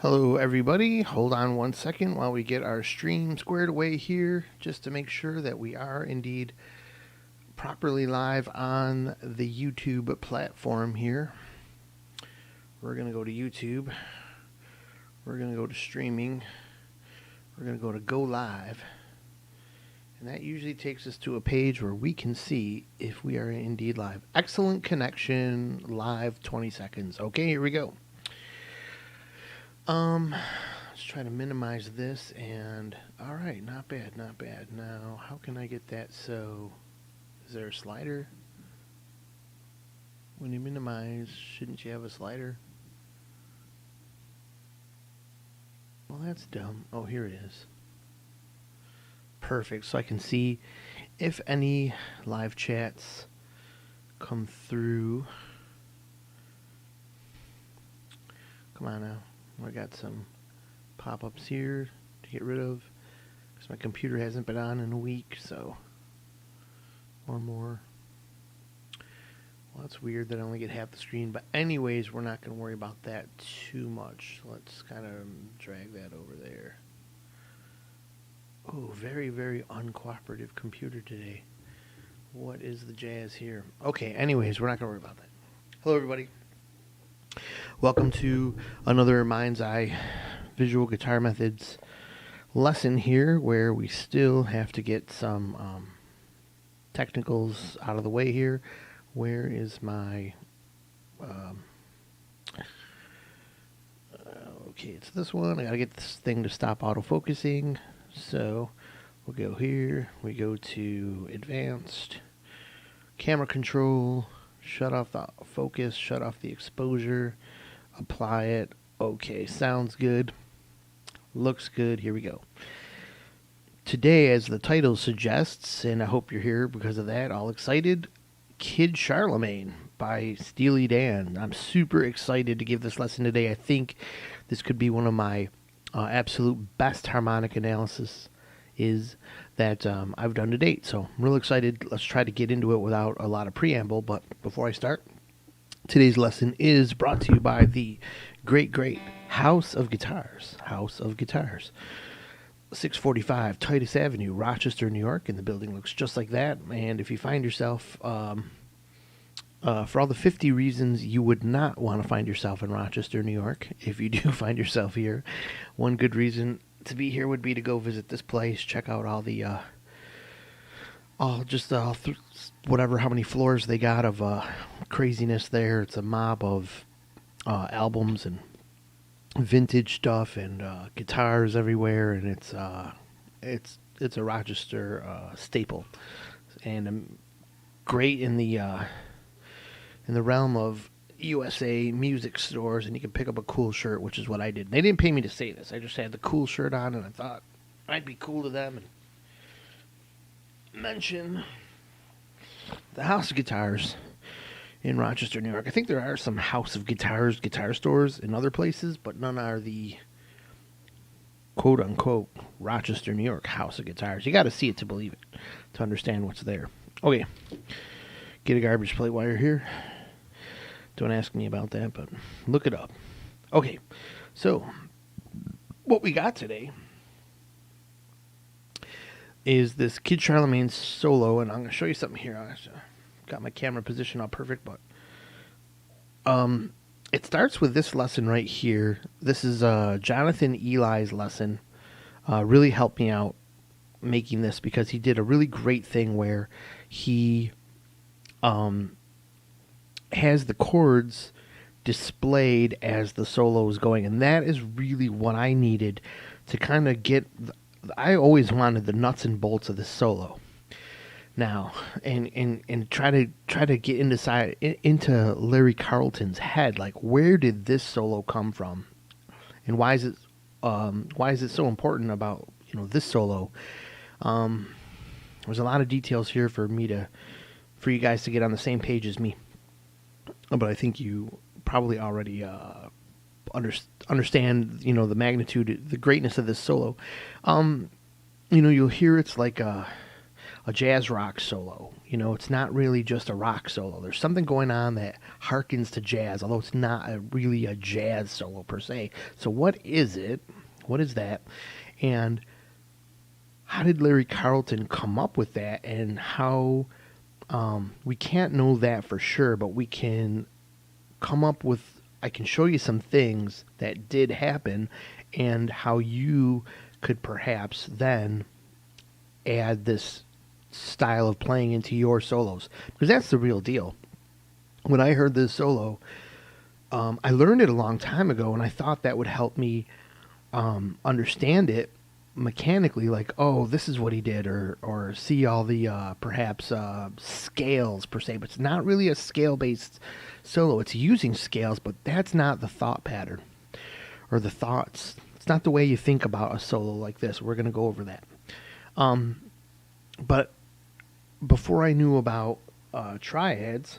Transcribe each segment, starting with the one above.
Hello everybody, hold on one second while we get our stream squared away here just to make sure that we are indeed properly live on the YouTube platform here. We're going to go to YouTube, we're going to go to streaming, we're going to go to go live, and that usually takes us to a page where we can see if we are indeed live. Excellent connection, live 20 seconds. Okay, here we go. Let's try to minimize this, and all right, not bad, not bad. Now, how can I get that so, is there a slider? When you minimize, shouldn't you have a slider? Well, that's dumb. Oh, here it is. Perfect, so I can see if any live chats come through. Come on now. I got some pop-ups here to get rid of because my computer hasn't been on in a week, so or more. Well, that's weird that I only get half the screen, but anyways, we're not going to worry about that too much. Let's kind of drag that over there. Oh, very, very uncooperative computer today. What is the jazz here? Okay, anyways, we're not going to worry about that. Hello, everybody. Welcome to another Mind's Eye Visual Guitar Methods lesson here, where we still have to get some technicals out of the way here. Where is my... okay, it's this one. I gotta get this thing to stop autofocusing. So we'll go here. We go to Advanced, Camera Control, shut off the focus, shut off the exposure, apply it. Okay, sounds good. Looks good. Here we go. Today, as the title suggests, and I hope you're here because of that, all excited, Kid Charlemagne by Steely Dan. I'm super excited to give this lesson today. I think this could be one of my absolute best harmonic analysis is that I've done to date. So I'm real excited. Let's try to get into it without a lot of preamble. But before I start, today's lesson is brought to you by the great House of Guitars. House of Guitars. 645 Titus Avenue, Rochester, New York. And the building looks just like that. And if you find yourself, for all the 50 reasons you would not want to find yourself in Rochester, New York, if you do find yourself here, one good reason to be here would be to go visit this place, check out all the, whatever, how many floors they got of craziness there. It's a mob of albums and vintage stuff and guitars everywhere, and it's a Rochester staple, and great in the realm of USA music stores, and you can pick up a cool shirt, which is what I did. They didn't pay me to say this. I just had the cool shirt on, and I thought I'd be cool to them and mention the House of Guitars in Rochester, New York. I think there are some House of Guitars guitar stores in other places, but none are the quote-unquote Rochester, New York House of Guitars. You got to see it to believe it, to understand what's there. Okay, get a garbage plate while you're here. Don't ask me about that, but look it up. Okay, so what we got today is this Kid Charlemagne solo, and I'm going to show you something here. I got my camera position all perfect, but it starts with this lesson right here. This is Jonathan Eli's lesson. Really helped me out making this because he did a really great thing where he has the chords displayed as the solo is going, and that is really what I needed to kind of get. I always wanted the nuts and bolts of this solo now, and try to get into Larry Carlton's head, like where did this solo come from, and why is it so important about this solo. There's a lot of details here for you guys to get on the same page as me. But I think you probably already understand, the magnitude, the greatness of this solo. You'll hear it's like a jazz rock solo. It's not really just a rock solo. There's something going on that harkens to jazz, although it's not really a jazz solo per se. So what is it? What is that? And how did Larry Carlton come up with that? And how we can't know that for sure, but we can come up with, I can show you some things that did happen and how you could perhaps then add this style of playing into your solos, because that's the real deal. When I heard this solo, I learned it a long time ago, and I thought that would help me understand it mechanically, like, oh, this is what he did, or see all the perhaps scales per se, but it's not really a scale-based solo. It's using scales, but that's not the thought pattern or the thoughts. It's not the way you think about a solo like this. We're going to go over that. But before I knew about triads,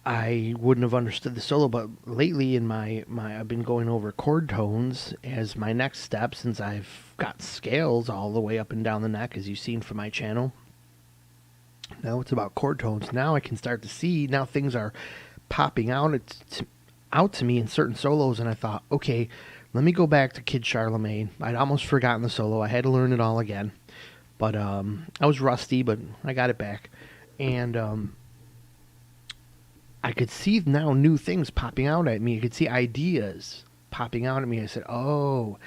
I wouldn't have understood the solo. But lately in my I've been going over chord tones as my next step, since I've got scales all the way up and down the neck, as you've seen from my channel. Now it's about chord tones. Now I can start to see, now things are popping out to me in certain solos, and I thought, okay, let me go back to Kid Charlemagne. I'd almost forgotten the solo. I had to learn it all again. But I was rusty, but I got it back. And I could see now new things popping out at me. I could see ideas popping out at me. I said, oh,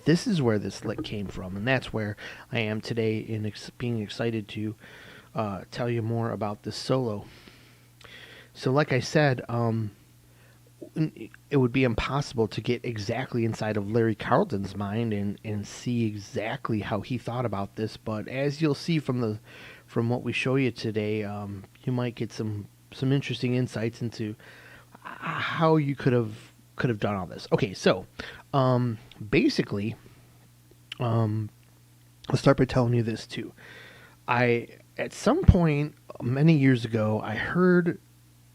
this is where this lick came from. And that's where I am today in being excited to tell you more about this solo. So like I said, it would be impossible to get exactly inside of Larry Carlton's mind and see exactly how he thought about this. But as you'll see from what we show you today, you might get some interesting insights into how you could have done all this. Okay, so basically, I'll start by telling you this too. At some point many years ago, I heard,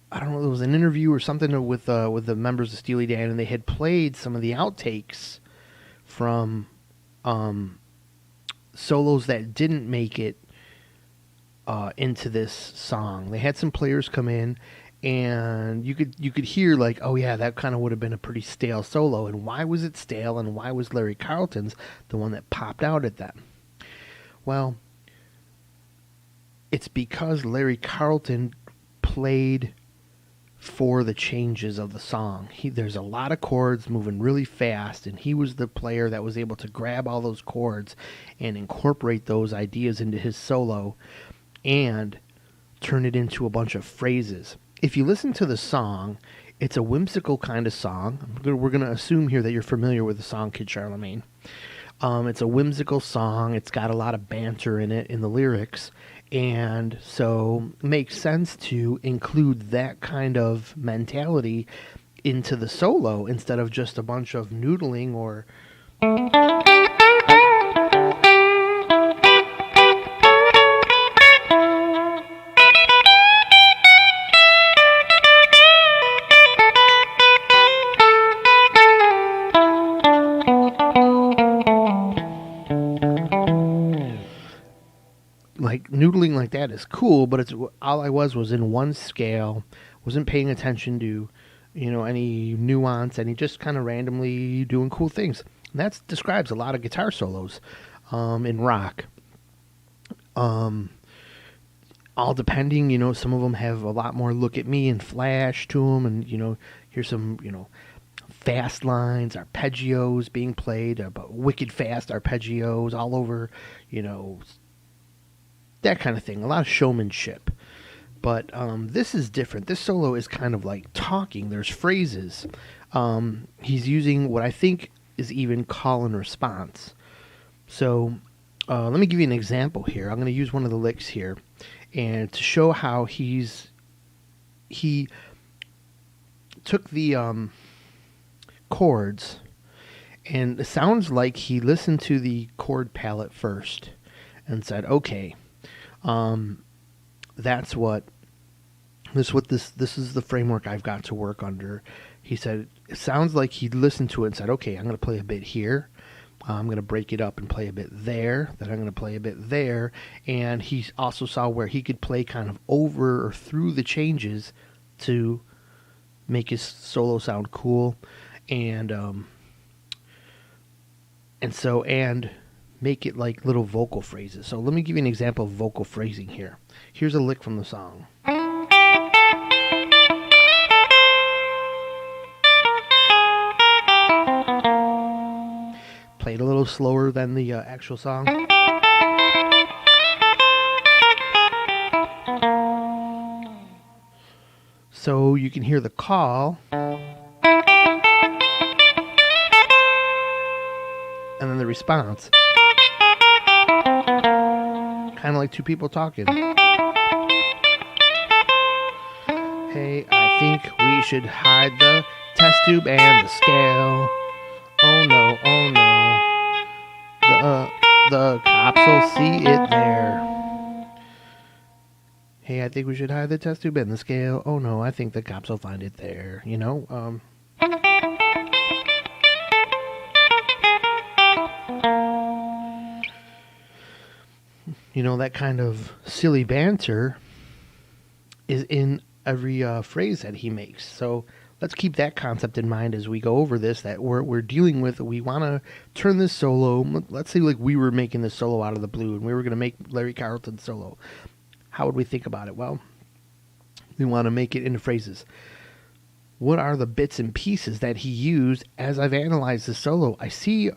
I don't know, it was an interview or something with the members of Steely Dan, and they had played some of the outtakes from solos that didn't make it into this song. They had some players come in, and you could hear like, oh yeah, that kind of would have been a pretty stale solo. And why was it stale? And why was Larry Carlton's the one that popped out at them? Well, it's because Larry Carlton played for the changes of the song. There's a lot of chords moving really fast, and he was the player that was able to grab all those chords and incorporate those ideas into his solo and turn it into a bunch of phrases. If you listen to the song, it's a whimsical kind of song. We're going to assume here that you're familiar with the song Kid Charlemagne. It's a whimsical song. It's got a lot of banter in it, in the lyrics. And so it makes sense to include that kind of mentality into the solo instead of just a bunch of noodling or... Like noodling like that is cool, but it's all I was in one scale, wasn't paying attention to, any nuance, and he just kind of randomly doing cool things. And that describes a lot of guitar solos in rock. All depending, some of them have a lot more look at me and flash to them, and here's some fast lines, arpeggios being played, but wicked fast arpeggios all over, that kind of thing. A lot of showmanship. But this is different. This solo is kind of like talking. There's phrases. He's using what I think is even call and response. So let me give you an example here. I'm going to use one of the licks here, and to show how he took the chords, and it sounds like he listened to the chord palette first and said, okay, this is the framework I've got to work under. he said it sounds like he listened to it and said, okay, I'm going to play a bit here. I'm going to break it up and play a bit there. Then I'm going to play a bit there. And he also saw where he could play kind of over or through the changes to make his solo sound cool. And make it like little vocal phrases. So let me give you an example of vocal phrasing here. Here's a lick from the song. Played a little slower than the actual song. So you can hear the call. And then the response. Kind of like two people talking. Hey, I think we should hide the test tube and the scale. Oh no, oh no. The cops will see it there. Hey, I think we should hide the test tube and the scale. Oh no, I think the cops will find it there. You know, that kind of silly banter is in every phrase that he makes. So let's keep that concept in mind as we go over this, that we're dealing with. We want to turn this solo. Let's say like we were making this solo out of the blue and we were going to make Larry Carlton solo. How would we think about it? Well, we want to make it into phrases. What are the bits and pieces that he used? As I've analyzed the solo, I see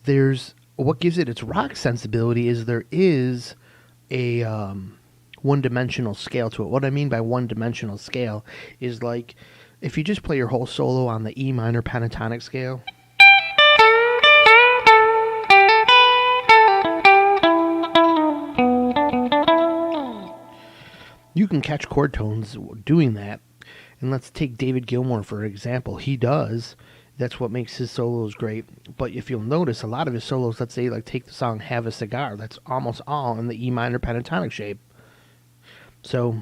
there's what gives it its rock sensibility is there is a one-dimensional scale to it. What I mean by one-dimensional scale is like if you just play your whole solo on the E minor pentatonic scale, you can catch chord tones doing that. And let's take David Gilmour for example. He does. That's what makes his solos great. But if you'll notice, a lot of his solos, let's say, like take the song Have a Cigar, that's almost all in the E minor pentatonic shape. So,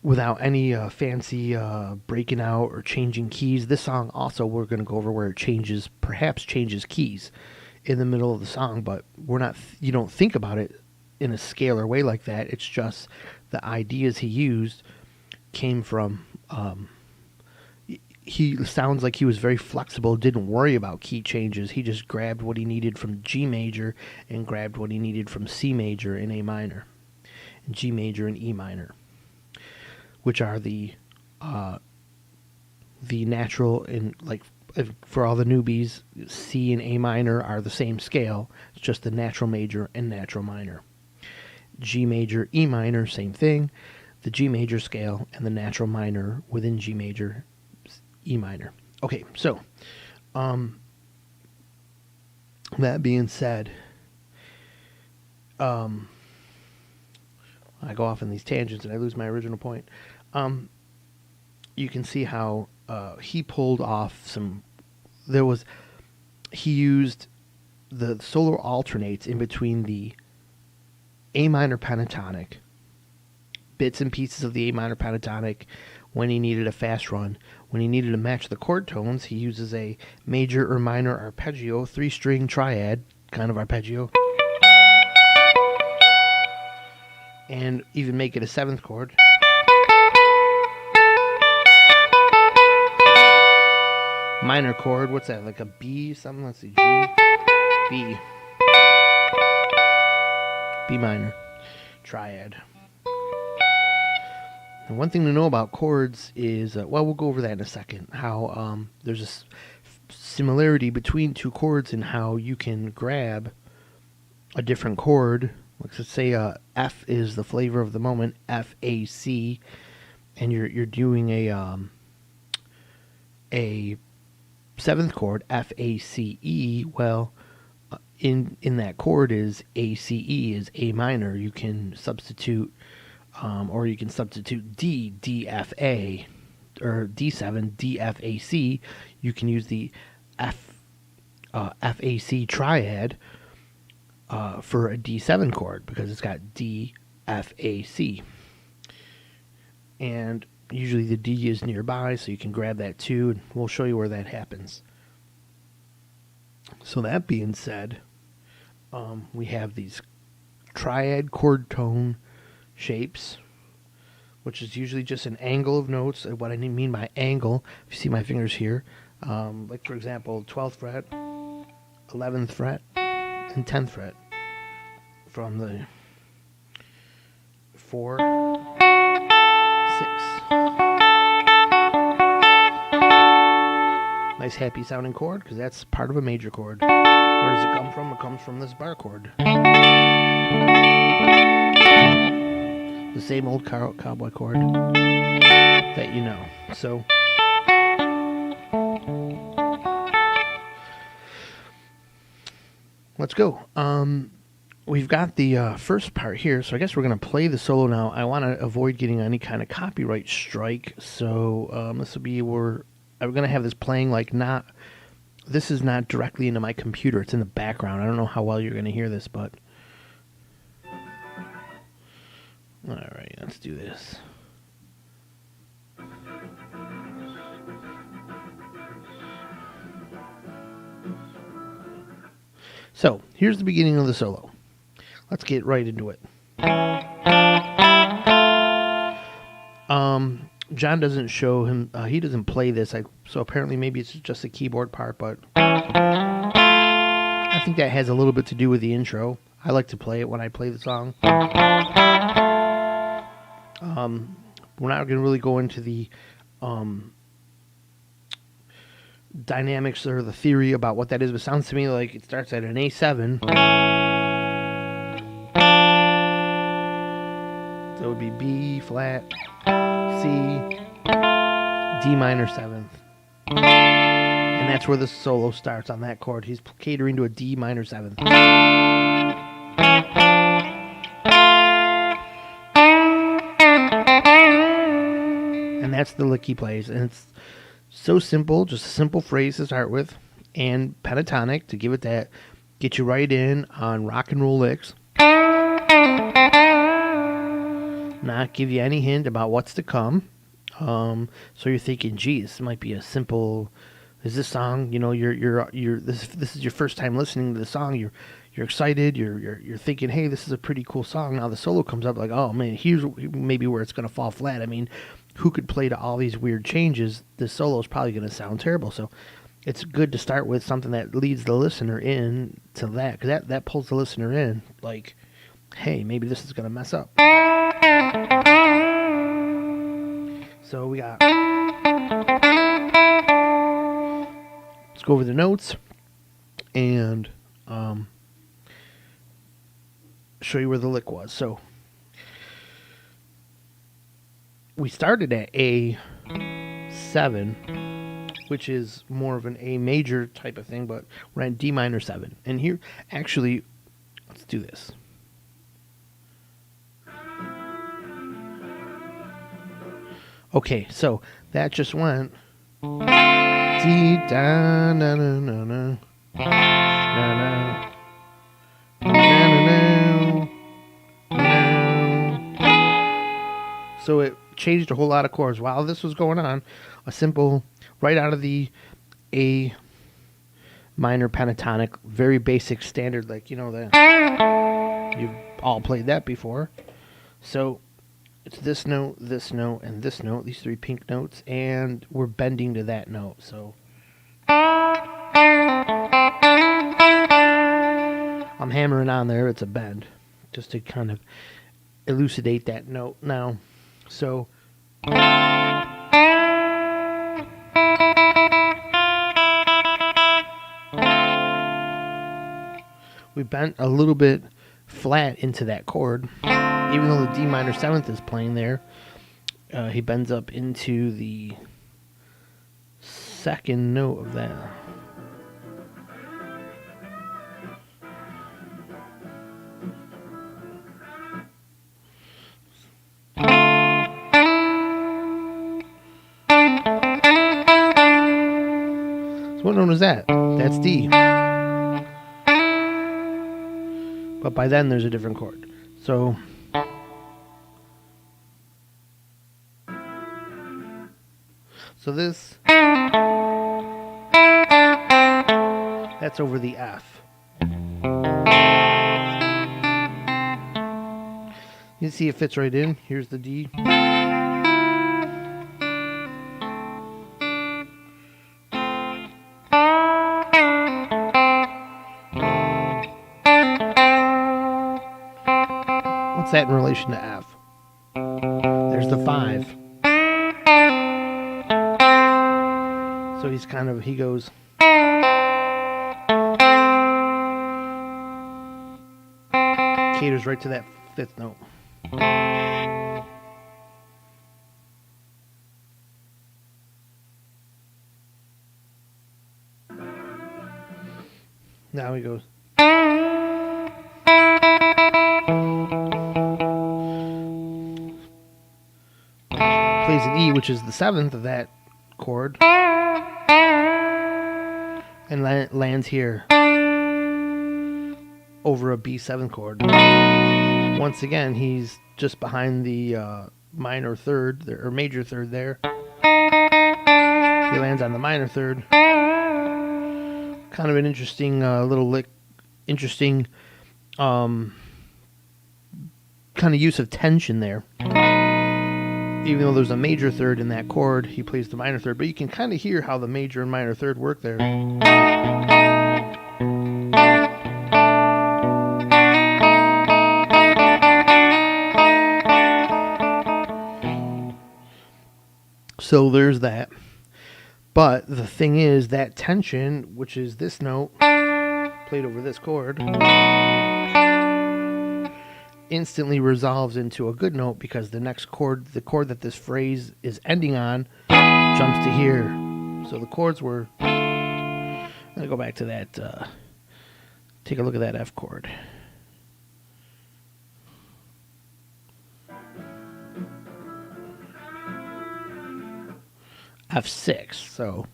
without any fancy breaking out or changing keys, this song also we're going to go over where it perhaps changes keys in the middle of the song, but you don't think about it in a scalar way like that. It's just the ideas he used came from, he sounds like he was very flexible, didn't worry about key changes. He just grabbed what he needed from G major and grabbed what he needed from C major and A minor, and G major and E minor, which are the natural, and like for all the newbies, C and A minor are the same scale. It's just the natural major and natural minor. G major, E minor, same thing. The G major scale and the natural minor within G major, E minor. Okay, so that being said, I go off in these tangents and I lose my original point. You can see how he pulled off he used the solo alternates in between the A minor pentatonic, bits and pieces of the A minor pentatonic when he needed a fast run. When he needed to match the chord tones, he uses a major or minor arpeggio, 3-string triad kind of arpeggio, and even make it a 7th chord. Minor chord, what's that, like a B something? Let's see, G, B, B minor, triad. And one thing to know about chords is, we'll go over that in a second, how there's a similarity between two chords and how you can grab a different chord. Let's say F is the flavor of the moment, F, A, C, and you're doing a 7th chord, F, A, C, E. Well, in that chord is A, C, E is A minor. You can substitute, or you can substitute D, D, F, A, or D7, D, F, A, C. You can use the F, A, C triad for a D7 chord because it's got D, F, A, C. and usually the D is nearby, so you can grab that too, and we'll show you where that happens. So that being said, we have these triad chord tone shapes, which is usually just an angle of notes. And what I mean by angle, if you see my fingers here, like for example, 12th fret, 11th fret, and 10th fret, from the 4, 6. Nice happy sounding chord, because that's part of a major chord. Where does it come from? It comes from this bar chord. The same old cowboy chord that you know. So let's go. We've got the first part here, so I guess we're going to play the solo now. I want to avoid getting any kind of copyright strike, so this will be where I'm going to have this playing like not. This is not directly into my computer. It's in the background. I don't know how well you're going to hear this, but all right, let's do this. So here's the beginning of the solo. Let's get right into it. John doesn't show him, he doesn't play this, so apparently maybe it's just a keyboard part, but I think that has a little bit to do with the intro. I like to play it when I play the song. We're not going to really go into the dynamics or the theory about what that is, but it sounds to me like it starts at an A7. So it would be B flat, C, D minor 7th. And that's where the solo starts on that chord. He's catering to a D minor 7th. And that's the lick he plays. And it's so simple, just a simple phrase to start with. And pentatonic to give it that, get you right in on rock and roll licks. Not give you any hint about what's to come. So you're thinking, geez, this might be a simple. Is this song? You know, this is your first time listening to the song. You're excited. You're thinking, hey, this is a pretty cool song. Now the solo comes up, like, oh man, here's maybe where it's gonna fall flat. I mean, who could play to all these weird changes? This solo is probably gonna sound terrible. So it's good to start with something that leads the listener in to that, because that pulls the listener in. Like, hey, maybe this is gonna mess up. So we got, let's go over the notes and show you where the lick was. So we started at A7, which is more of an A major type of thing, but we're at D minor 7. And here, actually, let's do this. Okay, so that just went D da na na na na na na na. So it changed a whole lot of chords. While this was going on, a simple, right out of the A minor pentatonic, very basic standard, like, you know, that you've all played that before. So it's this note, and this note, these three pink notes, and we're bending to that note. So I'm hammering on there, it's a bend, just to kind of elucidate that note now. So we bent a little bit flat into that chord. Even though the D minor 7th is playing there, he bends up into the second note of that. So what note is that? That's D. But by then there's a different chord. So So this, that's over the F. You can see it fits right in. Here's the D. What's that in relation to F? There's the 5. So he's kind of, he goes. Caters right to that 5th note. Now he goes. Plays an E, which is the 7th of that chord, and lands here over a B7 chord. Once again, he's just behind the minor 3rd, or major 3rd there. He lands on the minor 3rd. Kind of an interesting little lick, interesting kind of use of tension there. Even though there's a major 3rd in that chord, he plays the minor 3rd, but you can kind of hear how the major and minor 3rd work there. So there's that. But the thing is, that tension, which is this note played over this chord, instantly resolves into a good note because the next chord, the chord that this phrase is ending on, jumps to here. So the chords were, I'm going to go back to that, take a look at that F chord. F6, so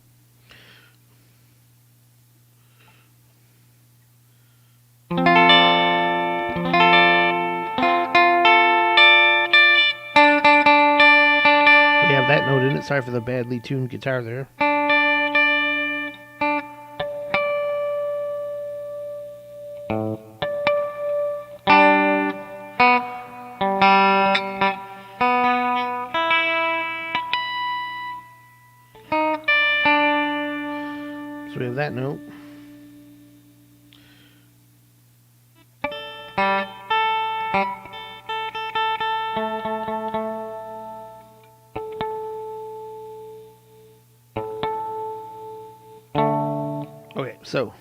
we have that note in it. Sorry for the badly tuned guitar there. So we have that note. Okay, so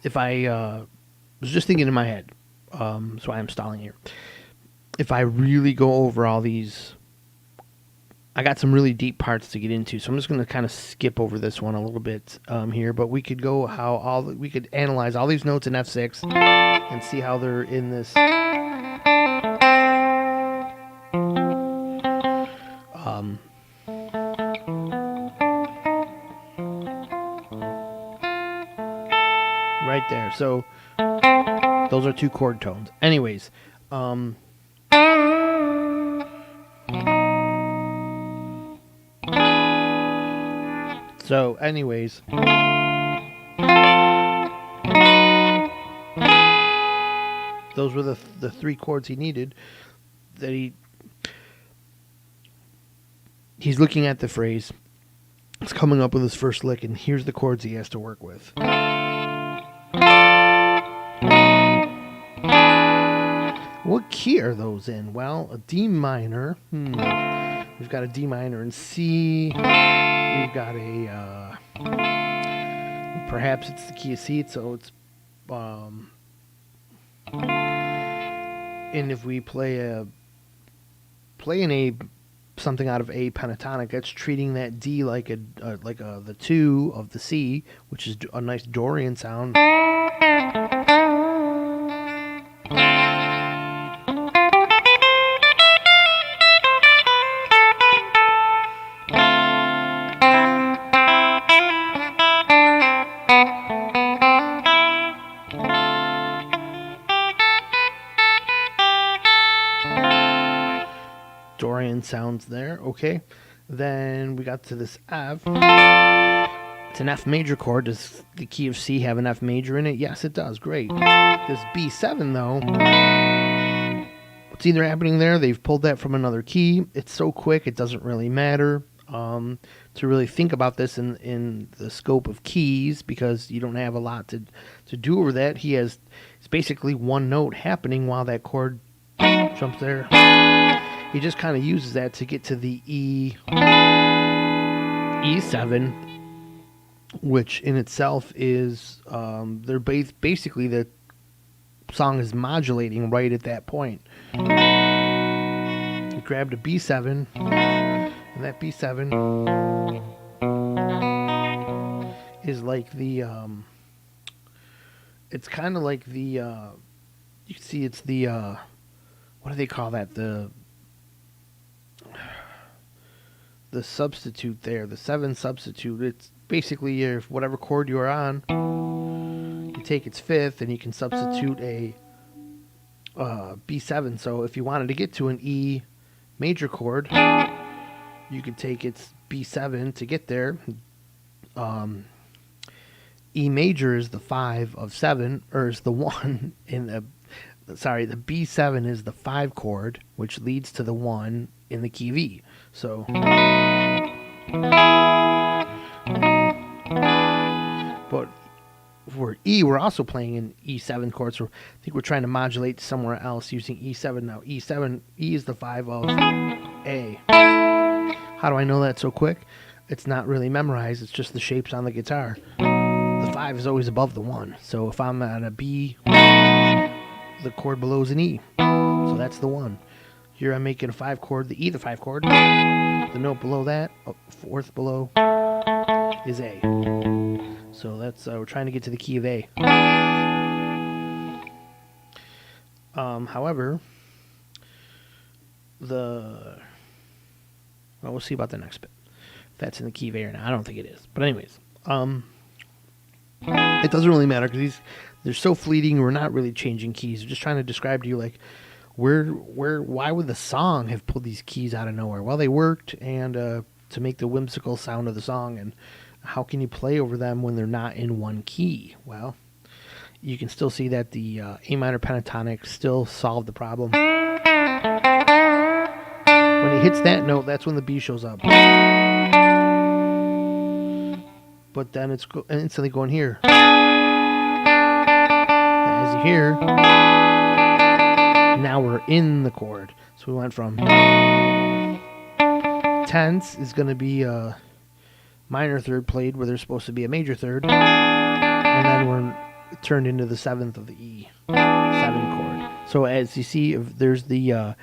if I was just thinking in my head, so I'm stalling here. If I really go over all these, I got some really deep parts to get into, so I'm just going to kind of skip over this one a little bit here. But we could go we could analyze all these notes in F6 and see how they're in this. Right there. So those are 2 chord tones. Anyways, those were the 3 chords he needed. That he's looking at the phrase. He's coming up with his first lick, and here's the chords he has to work with. What key are those in? Well, a D minor. We've got a D minor in C. We've got a perhaps it's the key of C, so it's and if we play an A, something out of A pentatonic, that's treating that D like the 2 of the C, which is a nice Dorian sound. Dorian sounds there. Okay. Then we got to this F. It's an F major chord. Does the key of C have an F major in it? Yes, it does. Great. This B7, though, what's either happening there? They've pulled that from another key. It's so quick, it doesn't really matter to really think about this in the scope of keys, because you don't have a lot to do over that. It's basically one note happening while that chord jumps there. He just kind of uses that to get to the E7, which in itself is they're basically the song is modulating right at that point. He grabbed a B7, and that B7 is like the it's kind of like the you can see it's the what do they call that, the substitute there, the 7 substitute. It's basically if whatever chord you're on, you take its 5th and you can substitute a B7. So if you wanted to get to an E major chord, you could take its B7 to get there. E major is the 5 of 7, or is the 1 in the B7 is the 5 chord, which leads to the 1 in the key of E. So but for E, we're also playing an E7 chord, so I think we're trying to modulate somewhere else using E7 now. E is the 5 of A. How do I know that so quick? It's not really memorized, it's just the shapes on the guitar. The 5 is always above the 1, so if I'm at a B, the chord below is an E, so that's the 1. Here I'm making a 5 chord, the E, the 5 chord. The note below that, 4th below, is A. So that's we're trying to get to the key of A. However, we'll see about the next bit. If that's in the key of A or not, I don't think it is. But anyways, it doesn't really matter because they're so fleeting. We're not really changing keys. We're just trying to describe to you like why would the song have pulled these keys out of nowhere? Well, they worked, and to make the whimsical sound of the song. And how can you play over them when they're not in one key? Well, you can still see that the A minor pentatonic still solved the problem. When he hits that note, that's when the B shows up. But then it's instantly going here. As you hear, now we're in the chord. So we went from tense is going to be a minor third played where there's supposed to be a major third, and then we're turned into the 7th of the E7 chord. So as you see, there's the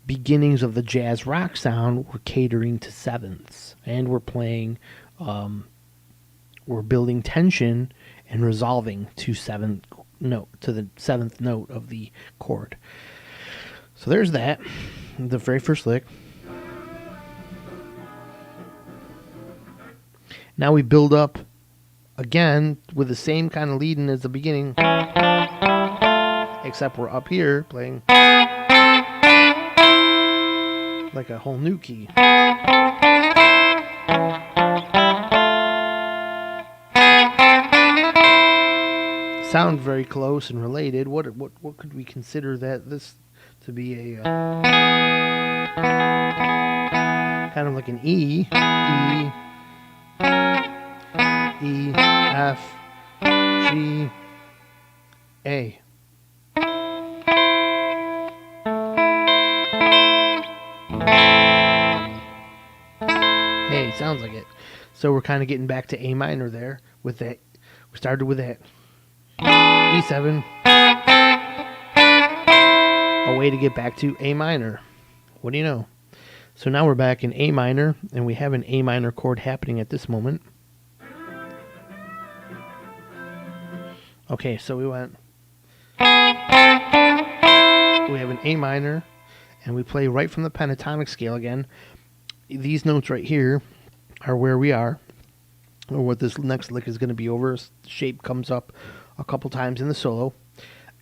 beginnings of the jazz rock sound. We're catering to 7ths, and we're playing, we're building tension and resolving to the 7th note of the chord. So there's that, the very first lick. Now we build up again with the same kind of leading as the beginning, except we're up here playing like a whole new key. Sound very close and related. What could we consider this to be? A kind of like an E, F, G, A. Hey, sounds like it. So we're kind of getting back to A minor there with that. We started with that E7. A way to get back to A minor. What do you know? So now we're back in A minor, and we have an A minor chord happening at this moment. Okay, so we have an A minor, and we play right from the pentatonic scale again. These notes right here are where we are, or what this next lick is going to be over. Shape comes up a couple times in the solo,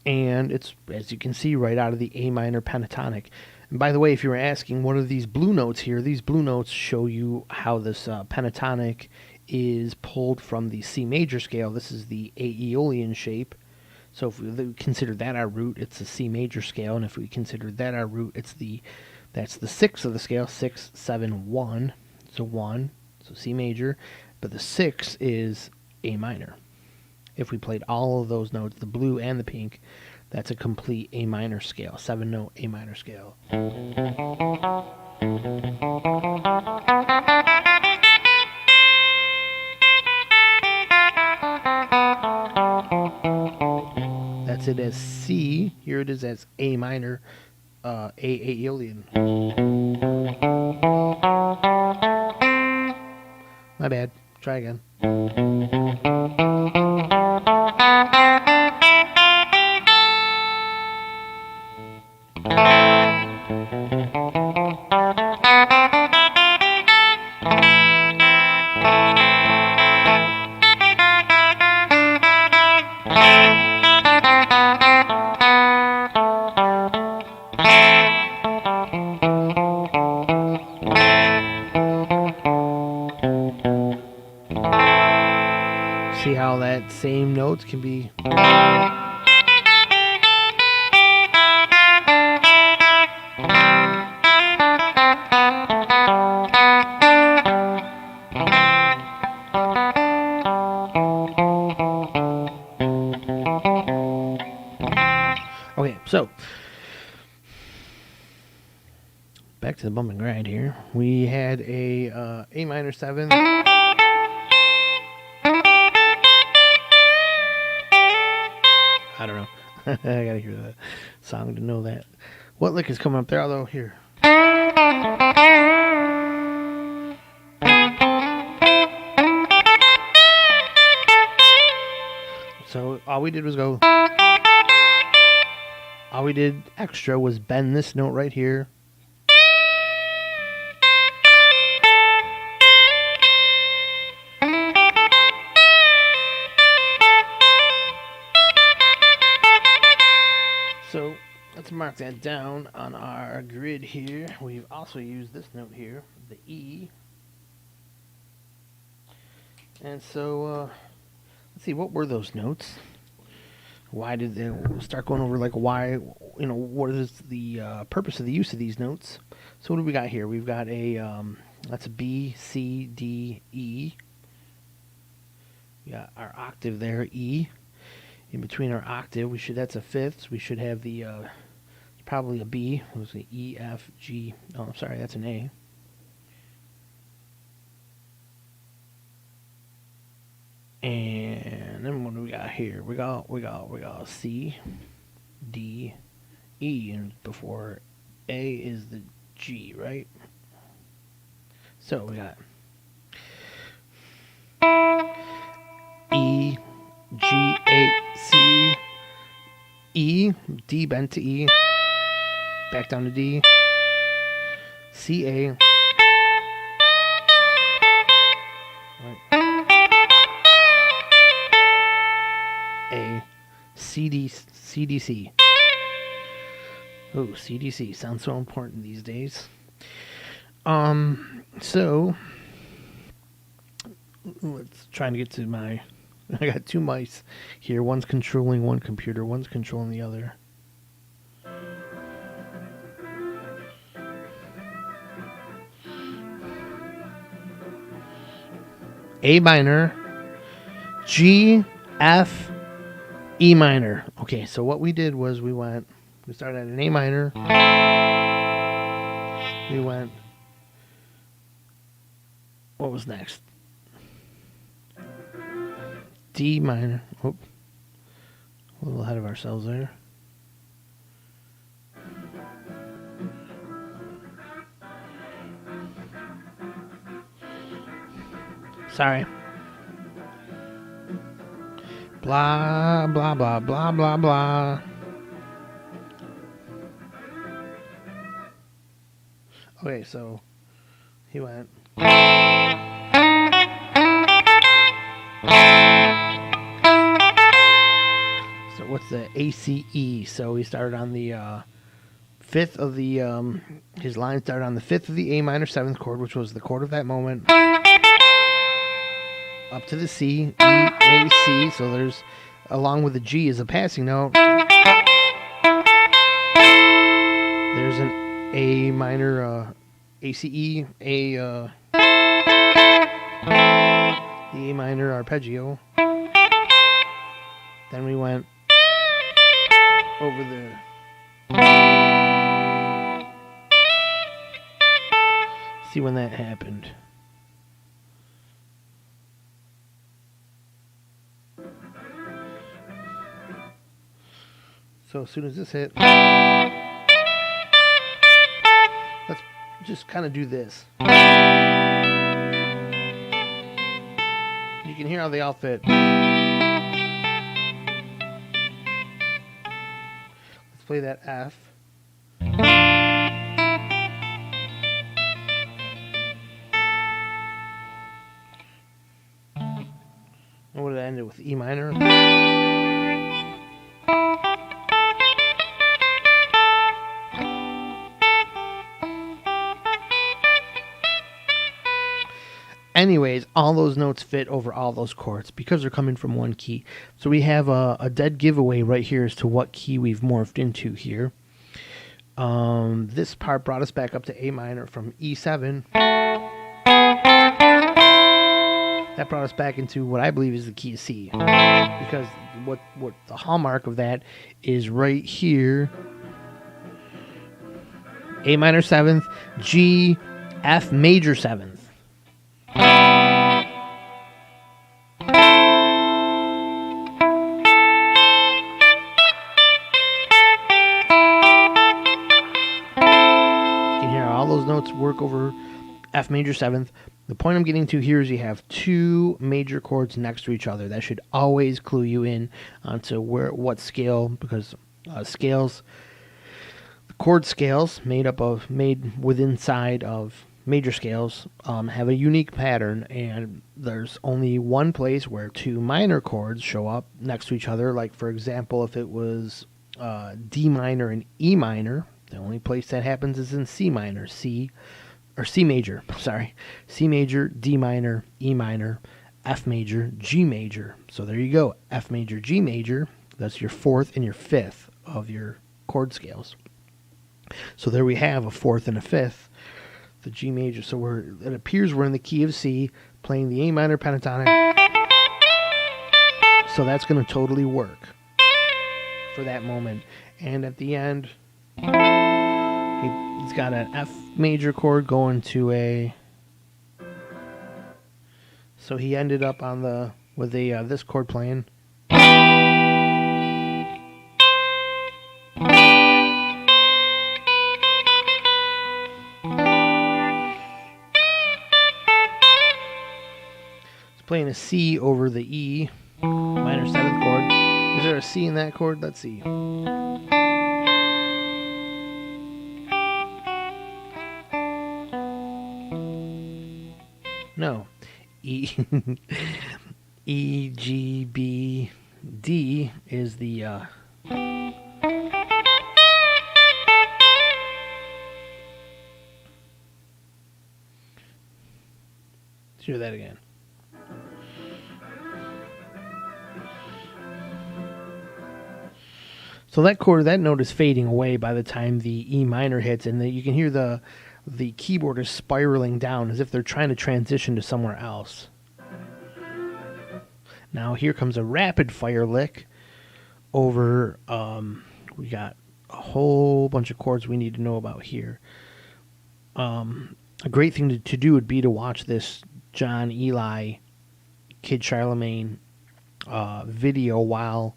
and it's, as you can see, right out of the A minor pentatonic. And by the way, if you were asking, what are these blue notes here? These blue notes show you how this pentatonic is pulled from the C major scale. This is the Aeolian shape. So if we consider that our root, it's the C major scale, and if we consider that our root, that's the 6th of the scale, 6, 7, 1. So 1, so C major, but the 6 is A minor. If we played all of those notes, the blue and the pink, that's a complete A minor scale, 7-note A minor scale. That's it as C. Here it is as A minor, Aeolian. My bad. Try again. See how that same notes can be. Okay, so back to the bump and grind here. We had a A minor 7. I don't know. I gotta hear that song to know that. What lick is coming up there? Although here. So all we did was go. All we did extra was bend this note right here. So let's mark that down on our grid here. We've also used this note here, the E. And so let's see, what were those notes? Why did they start going over, like, why, what is the purpose of the use of these notes? So what do we got here? We've got that's a B, C, D, E. We got our octave there, E. In between our octave, that's a fifth. So we should have the probably a B. It was an E, F, G. Oh, I'm sorry, that's an A. And then what do we got here? We got C, D, E, and before A is the G, right? So we got E, G, A, C, E, D bent to E, back down to D, C, A, right. A, C, D, C, D, C. Oh, C, D, C sounds so important these days. So let's try to get to my. I got two mice here. One's controlling one computer. One's controlling the other. A minor, G, F, E minor. Okay, so what we did was we started at an A minor. We went, what was next? D minor. Oh, a little ahead of ourselves there. Sorry. Blah, blah, blah, blah, blah, blah. Okay, so he went. So what's the ACE? So we started on the fifth of the his line started on the fifth of the A minor seventh chord, which was the chord of that moment, up to the C, E, A, C. So there's, along with the G is a passing note. There's an A minor, ACE, the A minor arpeggio. Then we went over the see when that happened. So as soon as this hit, let's just kind of do this. You can hear how they all fit. Let's play that F. I would have ended with E minor. Anyways, all those notes fit over all those chords because they're coming from one key. So we have a dead giveaway right here as to what key we've morphed into here. This part brought us back up to A minor from E7. That brought us back into what I believe is the key of C. Because what the hallmark of that is right here. A minor 7th, G, F major 7th. Notes work over F major 7th. The point I'm getting to here is you have two major chords next to each other. That should always clue you in onto what scale, because scales, the chord scales made within side of major scales have a unique pattern, and there's only one place where two minor chords show up next to each other. Like for example, if it was D minor and E minor, the only place that happens is in C minor, C major, D minor, E minor, F major, G major. So there you go, F major, G major. That's your fourth and your fifth of your chord scales. So there we have a fourth and a fifth, the G major. So it appears we're in the key of C, playing the A minor pentatonic. So that's going to totally work for that moment. And at the end, he's got an F major chord going to a. So he ended up on with this chord playing. He's playing a C over the E minor 7th chord. Is there a C in that chord? Let's see. No. E G B D is the let's hear that again. So that note is fading away by the time the E minor hits, and you can hear the keyboard is spiraling down as if they're trying to transition to somewhere else. Now here comes a rapid fire lick over, we got a whole bunch of chords we need to know about here. A great thing to do would be to watch this John Eli, Kid Charlemagne video while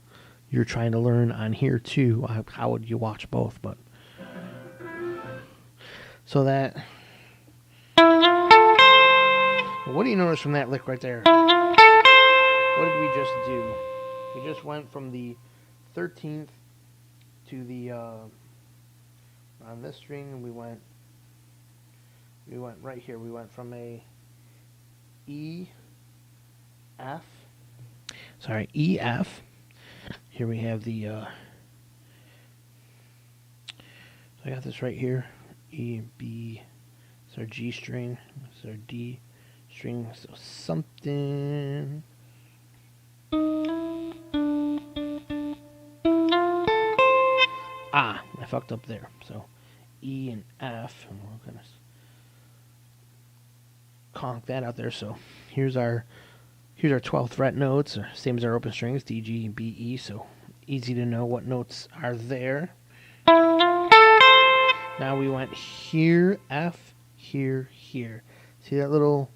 you're trying to learn on here too. How would you watch both? But so that, what do you notice from that lick right there? What did we just do? We just went from the 13th to the on this string, and we went right here. We went from a E F. Here we have the. So I got this right here. E, B, it's our G string, it's our D string, so something. I fucked up there. So E and F, and we're gonna conk that out there. So here's our 12th fret notes, same as our open strings, D, G, and B, E. So easy to know what notes are there. Now we went here, F, here, here. See that little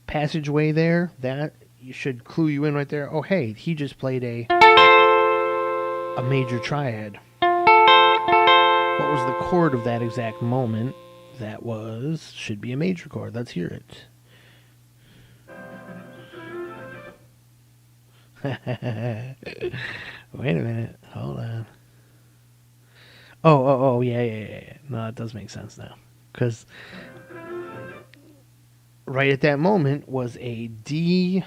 passageway there? That should clue you in right there. Oh, hey, he just played a major triad. What was the chord of that exact moment? That should be a major chord. Let's hear it. Wait a minute. Hold on. Oh, yeah. No, it does make sense now. Because right at that moment was a D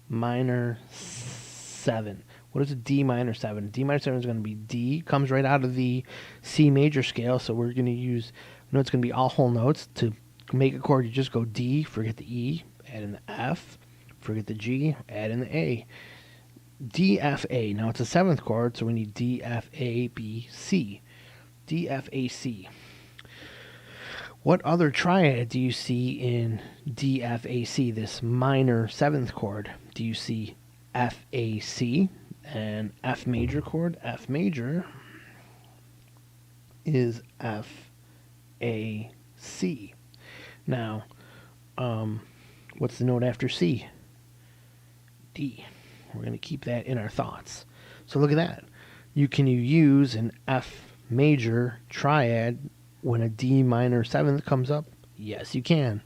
minor 7. What is a D minor 7? D minor 7 is going to be D. Comes right out of the C major scale. So we're going to use, it's going to be all whole notes. To make a chord, you just go D, forget the E, add in the F, forget the G, add in the A. D, F, A. Now it's a 7th chord, so we need D, F, A, B, C. D, F, A, C. What other triad do you see in D, F, A, C, this minor 7th chord? Do you see F, A, C, and F major chord? F major is F, A, C. Now, what's the note after C? D. We're going to keep that in our thoughts. So look at that. Can you use an F major triad when a D minor 7th comes up? Yes, you can.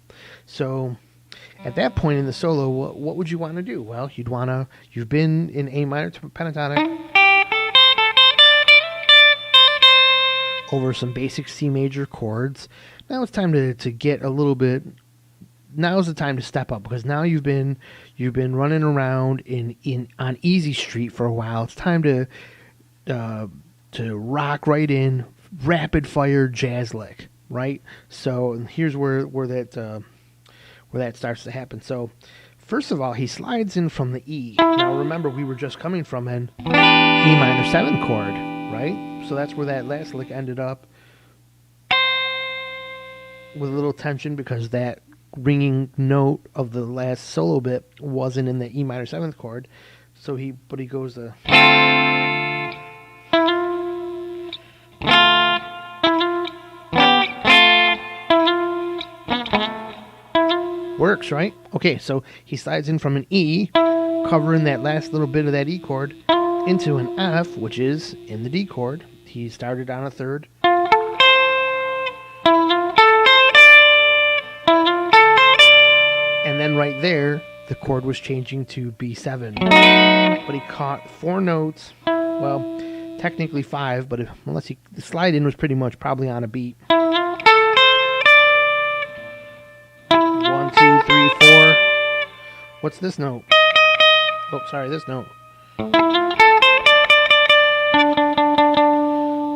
So at that point in the solo, what would you want to do? Well, you've been in A minor pentatonic over some basic C major chords. Now it's time to get a little bit. Now's the time to step up, because now you've been running around on Easy Street for a while. It's time to rock right in, rapid fire jazz lick, right? So here's where that starts to happen. So first of all, he slides in from the E. Now remember, we were just coming from an E minor 7 chord, right? So that's where that last lick ended up, with a little tension, because that ringing note of the last solo bit wasn't in the E minor 7th chord. So he goes to works, right? Okay, so he slides in from an E, covering that last little bit of that E chord, into an F, which is in the D chord. He started on a 3rd. And then right there, the chord was changing to B7. But he caught 4 notes. Well, technically 5, but unless the slide in was pretty much probably on a beat. 1, 2, 3, 4. What's this note? Oh, sorry, this note.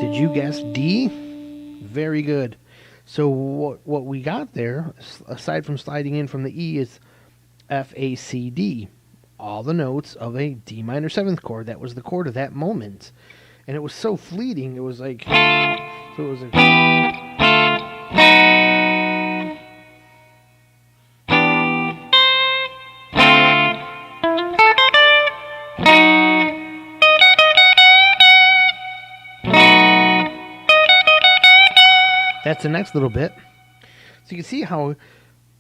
Did you guess D? Very good. So what we got there, aside from sliding in from the E, is F, A, C, D. All the notes of a D minor 7th chord. That was the chord of that moment. And it was so fleeting, it was like... So it was like... That's the next little bit. So you can see how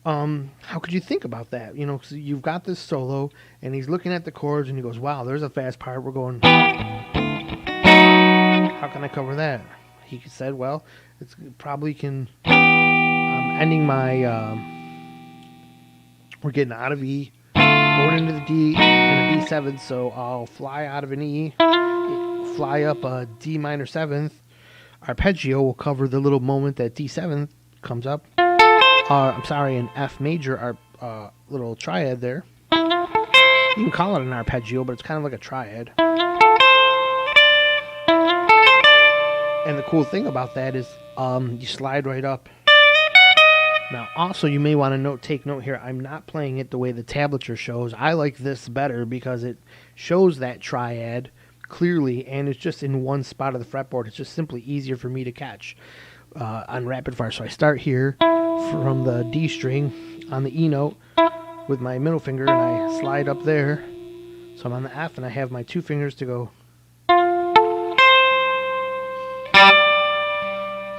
could you think about that? So you've got this solo, and he's looking at the chords, and he goes, wow, there's a fast part. We're going, how can I cover that? He said, well, it's probably can, I'm ending my, we're getting out of E, going into the D and a B7, so I'll fly out of an E, fly up a D minor 7th. Arpeggio will cover the little moment that D7 comes up. An F major, our little triad there. You can call it an arpeggio, but it's kind of like a triad. And the cool thing about that is you slide right up. Now, also, you may want to take note here. I'm not playing it the way the tablature shows. I like this better because it shows that triad clearly, and it's just in one spot of the fretboard. It's just simply easier for me to catch on rapid fire. So I start here from the D string on the E note with my middle finger, and I slide up there. So I'm on the F, and I have my two fingers to go.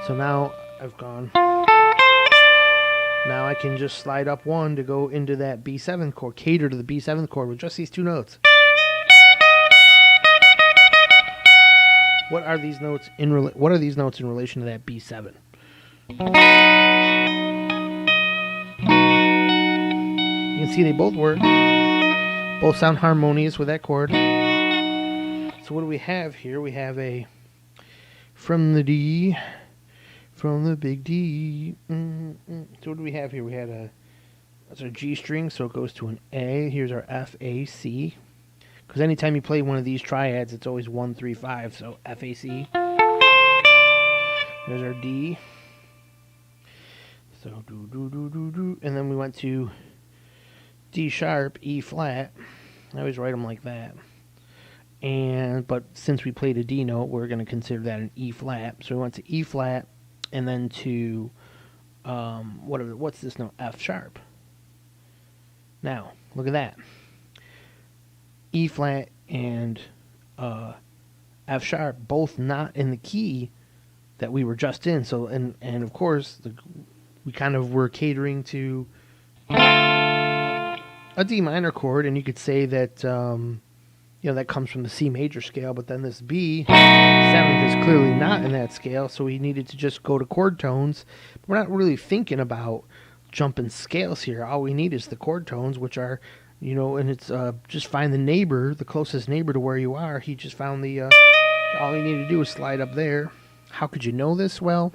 So now I've gone. Now I can just slide up one to go into that B7 chord, cater to the B7 chord with just these two notes. What are these notes in relation to that B7? You can see they both work. Both sound harmonious with that chord. So what do we have here? We have a from the D, from the big D. So what do we have here? We had that's our G string, so it goes to an A. Here's our F, A, C. Because anytime you play one of these triads, it's always 1, 3, 5. So F, A, C. There's our D. So do do do do do, and then we went to D sharp, E flat. I always write them like that. But since we played a D note, we're going to consider that an E flat. So we went to E flat, and then to what's this note? F sharp. Now look at that. E flat and F sharp, both not in the key that we were just in. So and of course we kind of were catering to a D minor chord, and you could say that that comes from the C major scale. But then this B seventh is clearly not in that scale, so we needed to just go to chord tones. We're not really thinking about jumping scales here. All we need is the chord tones, which are and it's just find the neighbor, the closest neighbor to where you are. He just found the, all you need to do is slide up there. How could you know this? Well,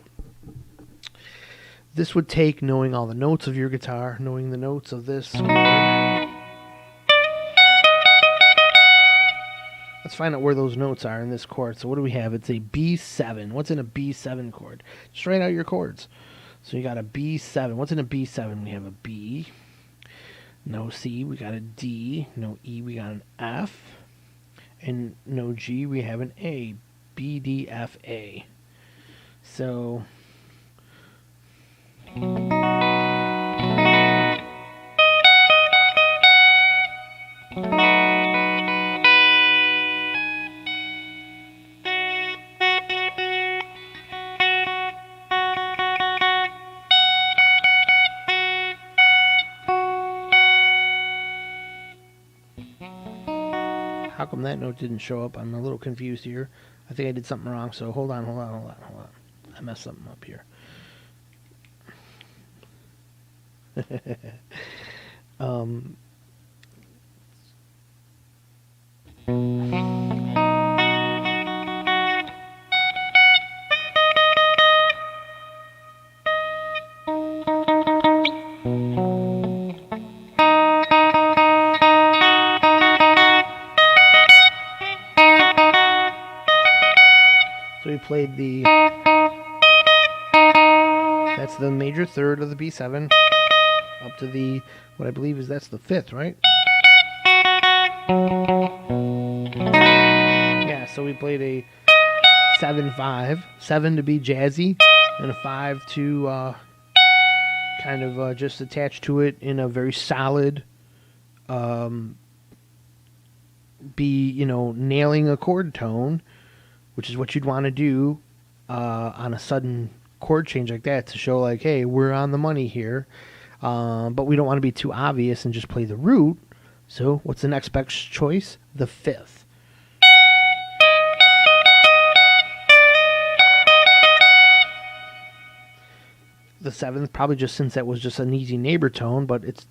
this would take knowing all the notes of your guitar, knowing the notes of this chord. Let's find out where those notes are in this chord. So what do we have? It's a B7. What's in a B7 chord? Just write out your chords. So you got a B7. What's in a B7? We have a B. No C, we got a D. No E, we got an F. And no G, we have an A. B, D, F, A. So how come that note didn't show up? I'm a little confused here. I think I did something wrong, so hold on. I messed something up here. So we played that's the major third of the B7 up to the, what I believe is that's the fifth, right? Yeah, so we played a 7-5, 7 to be jazzy, and a 5 to kind of just attach to it in a very solid, be, nailing a chord tone, which is what you'd want to do on a sudden chord change like that to show like, hey, we're on the money here. But we don't want to be too obvious and just play the root. So what's the next best choice? The fifth. The seventh, probably just since that was just an easy neighbor tone, but it's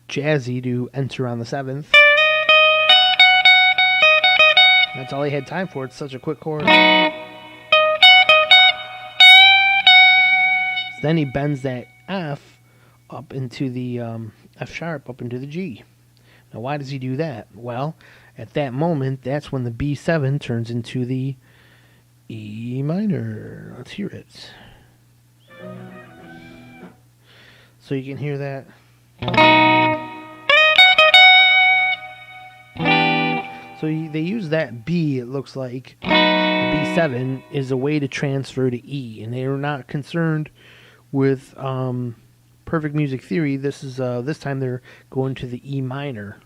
jazzy to enter on the seventh. That's all he had time for. It's such a quick chord. So then he bends that F up into the F sharp, up into the G. Now, why does he do that? Well, at that moment, that's when the B7 turns into the E minor. Let's hear it. So you can hear that. So they use that B, it looks like, the B7, is a way to transfer to E. And they are not concerned with perfect music theory. This is this time they're going to the E minor.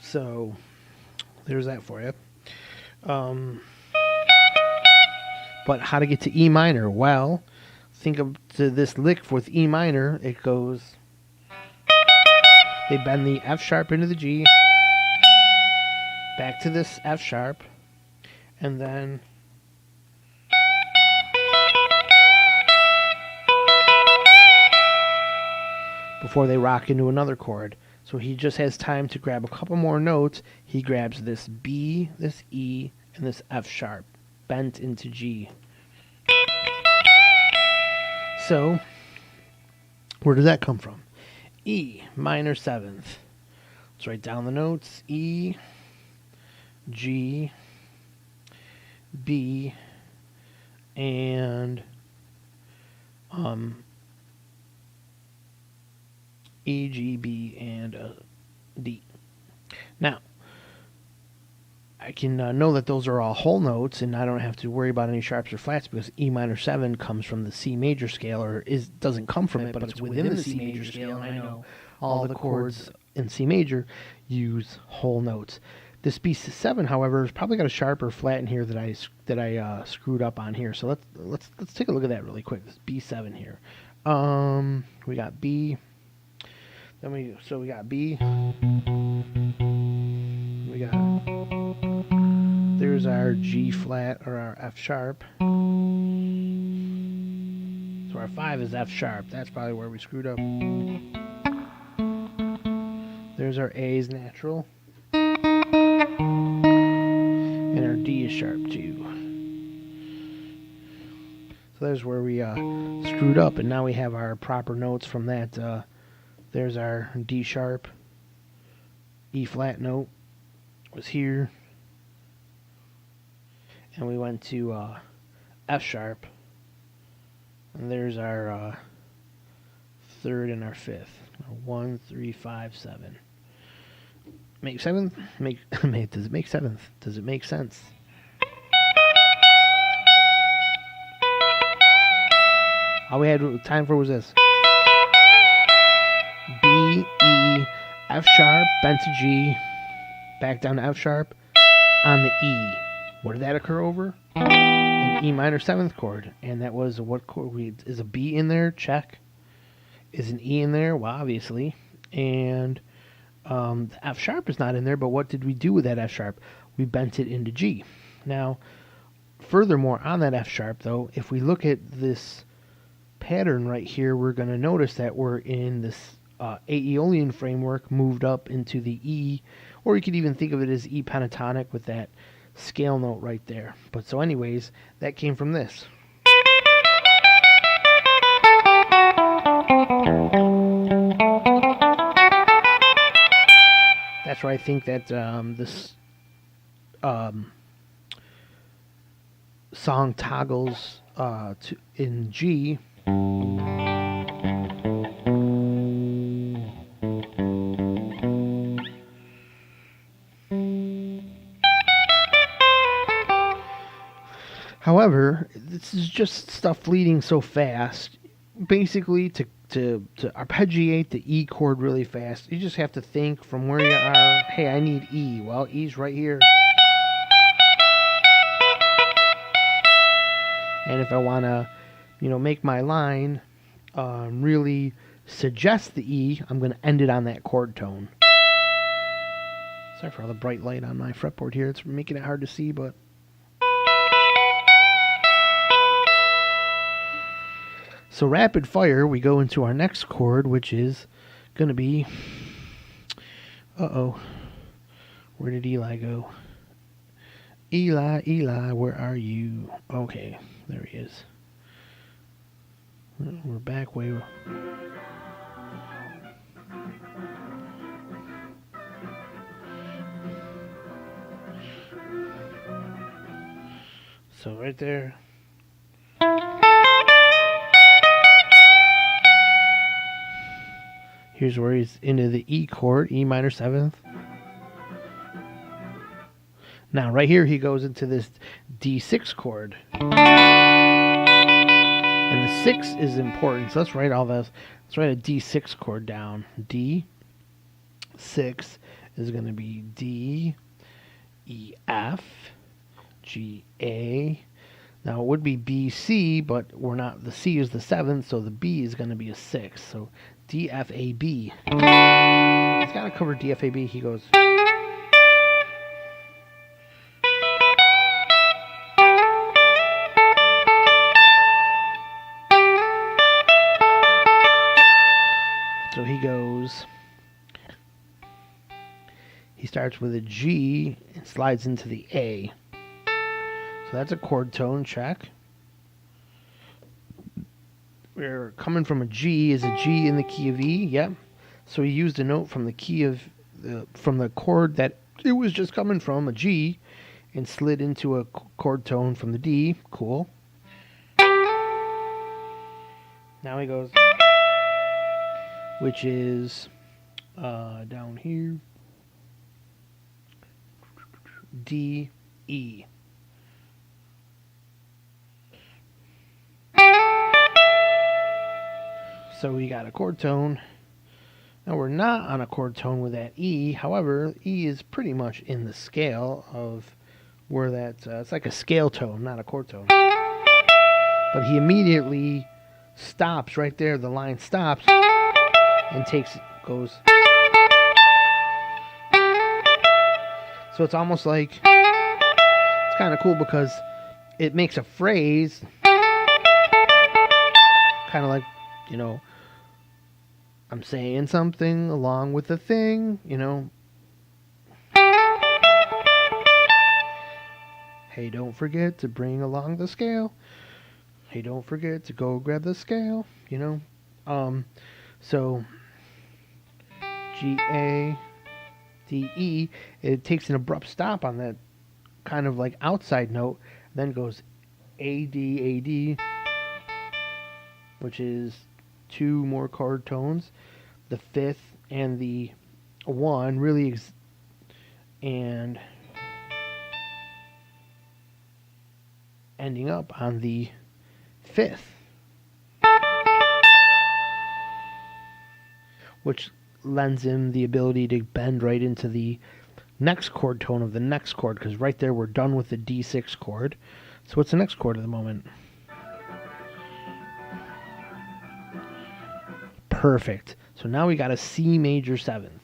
So there's that for you. But how to get to E minor? Well, think of this lick with E minor. It goes... They bend the F sharp into the G, back to this F sharp, and then before they rock into another chord. So he just has time to grab a couple more notes. He grabs this B, this E, and this F sharp, bent into G. So, where does that come from? E minor 7th. Let's write down the notes. E, G, B, and E, G, B, and D. Now, I can know that those are all whole notes, and I don't have to worry about any sharps or flats because E minor 7 comes from the C major scale, or doesn't come from it, but it's within the C major scale, and I know all the chords in C major use whole notes. This B7, however, has probably got a sharp or flat in here that I screwed up on here. So let's take a look at that really quick. This B7 here. We got B. We got B. We got. There's our G flat or our F sharp. So our 5 is F sharp. That's probably where we screwed up. There's our A's natural. And our D is sharp too. So there's where we screwed up, and now we have our proper notes from that. There's our D sharp. E flat note was here. And we went to F sharp. And there's our 3rd and our 5th. 1, 3, 5, 7. Make 7th? Does it make 7th? Does it make sense? All we had time for was this. B, E, F sharp, bent to G, back down to F sharp, on the E. What did that occur over? An E minor 7th chord. And that was what chord? Is a B in there? Check. Is an E in there? Well, obviously. And the F sharp is not in there, but what did we do with that F sharp? We bent it into G. Now, furthermore, on that F sharp, though, if we look at this pattern right here, we're going to notice that we're in this Aeolian framework moved up into the E, or you could even think of it as E pentatonic with that scale note right there. But so anyways, that came from this. That's where I think that this song toggles in G. However, this is just stuff leading so fast. Basically, to arpeggiate the E chord really fast, you just have to think from where you are. Hey, I need E. Well, E's right here. And if I want to, make my line really suggest the E, I'm going to end it on that chord tone. Sorry for all the bright light on my fretboard here. It's making it hard to see, but... So rapid fire, we go into our next chord, which is going to be... Uh-oh. Where did Eli go? Eli, where are you? Okay, there he is. We're back way... So right there. Here's where he's into the E chord, E minor 7th. Now right here he goes into this D6 chord. And the 6 is important. So let's write all this. Let's write a D6 chord down. D6 is going to be D, E, F, G, A. Now it would be B, C, but we're not. The C is the 7th, so the B is going to be a 6. So D, F, A, B. He's got to cover D, F, A, B. He goes. So he goes. He starts with a G and slides into the A. So that's a chord tone check. We're coming from a G. Is a G in the key of E? Yep. So he used a note from the key of from the chord that it was just coming from, a G, and slid into a chord tone from the D. Cool. Now he goes, which is down here, D, E. So we got a chord tone. Now we're not on a chord tone with that E. However, E is pretty much in the scale of where that, it's like a scale tone, not a chord tone. But he immediately stops right there. The line stops and goes. So it's almost like, it's kind of cool because it makes a phrase kind of like, you know, I'm saying something along with the thing, you know. Hey, don't forget to bring along the scale. Hey, don't forget to go grab the scale, you know. So G, A, D, E, it takes an abrupt stop on that kind of like outside note, then goes A, D, A, D, which is 2 more chord tones, the 5th and the 1, really, and ending up on the 5th, which lends him the ability to bend right into the next chord tone of the next chord, because right there we're done with the D6 chord. So what's the next chord at the moment? Perfect. So now we got a C major 7th.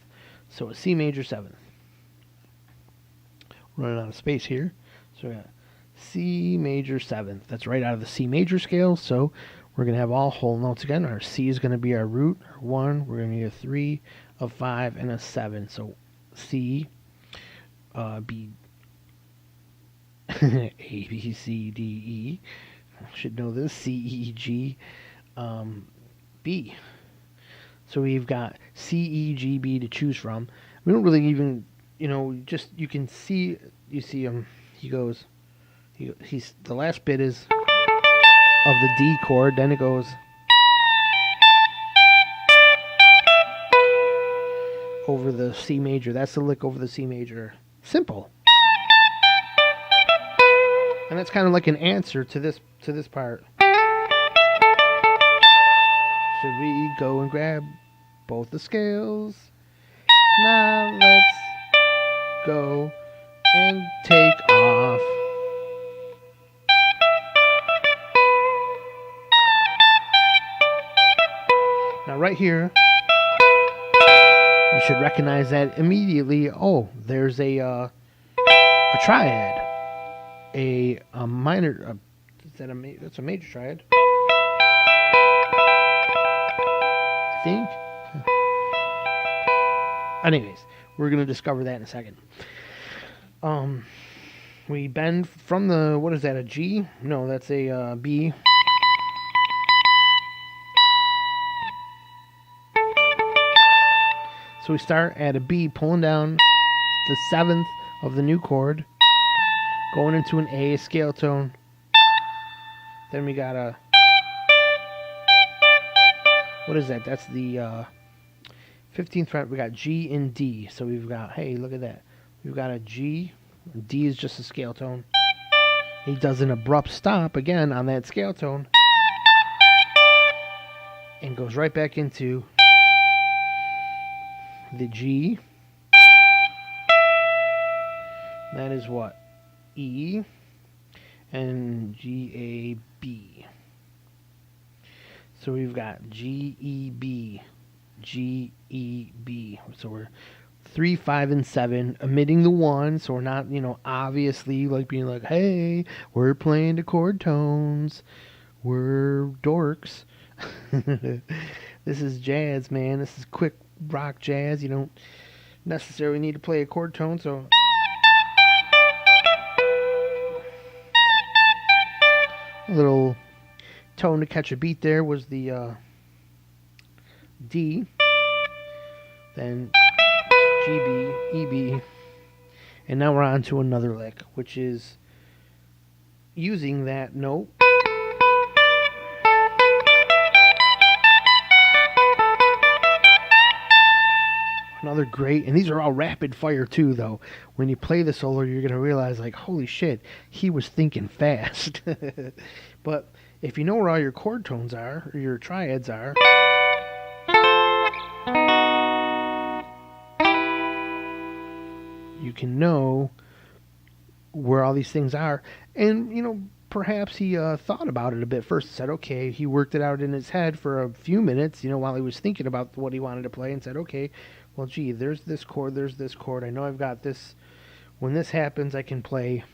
So a C major 7th. Running out of space here. So we got C major 7th. That's right out of the C major scale. So we're going to have all whole notes again. Our C is going to be our root, our 1. We're going to need a 3, a 5, and a 7. So C, B, A, B, C, D, E. I should know this. C, E, G, B. So we've got C, E, G, B to choose from. We don't really even, you know, just, you can see, you see him, he goes, he's, the last bit is of the D chord, then it goes over the C major. That's the lick over the C major. Simple. And that's kind of like an answer to this part. Should we go and grab both the scales? Now let's go and take off. Now right here, you should recognize that immediately. Oh, there's a triad, a minor. That's a major triad. I think. Anyways, we're gonna discover that in a second. We bend from the, what is that, a G? No, that's a B. So we start at a B, pulling down the 7th of the new chord, going into an A scale tone, Then we got a, what is that? That's the 15th fret. We got G and D. So we've got, hey, look at that. We've got a G. D is just a scale tone. He does an abrupt stop again on that scale tone and goes right back into the G. That is what? E and G, A, B. So we've got G, E, B, G, E, B. So we're 3, 5, and 7, omitting the 1, so we're not, obviously like being like, hey, we're playing the chord tones. We're dorks. This is jazz, man. This is quick rock jazz. You don't necessarily need to play a chord tone, so a little tone to catch a beat there was the D, then G, B, E, B, and now we're on to another lick, which is using that note another great, and these are all rapid fire too, though. When you play the solo, you're going to realize, like, holy shit, he was thinking fast. But if you know where all your chord tones are, or your triads are, you can know where all these things are. And, perhaps he thought about it a bit first. Said, okay, he worked it out in his head for a few minutes, while he was thinking about what he wanted to play, and said, okay, well, gee, there's this chord, there's this chord. I know I've got this. When this happens, I can play.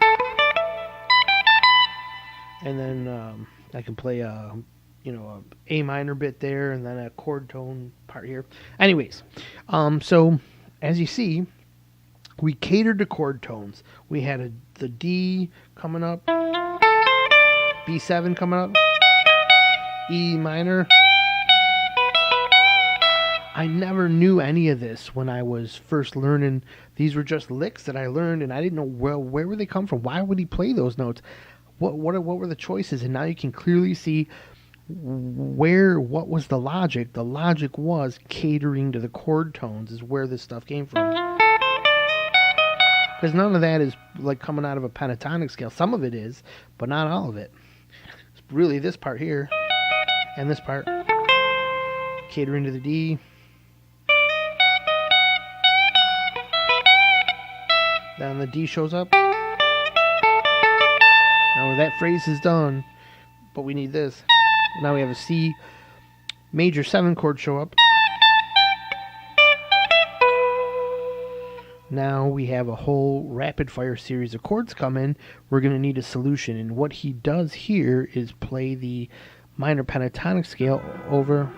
And then I can play a A minor bit there, and then a chord tone part here. Anyways, so as you see, we catered to chord tones. We had the D coming up, B7 coming up, E minor. I never knew any of this when I was first learning. These were just licks that I learned, and I didn't know where would they come from. Why would he play those notes? What were the choices? And now you can clearly see what was the logic. The logic was catering to the chord tones is where this stuff came from. Because none of that is like coming out of a pentatonic scale. Some of it is, but not all of it. It's really this part here and this part catering to the D. Then the D shows up. Now that phrase is done, but we need this. Now we have a C major 7 chord show up. Now we have a whole rapid fire series of chords come in. We're going to need a solution. And what he does here is play the minor pentatonic scale over.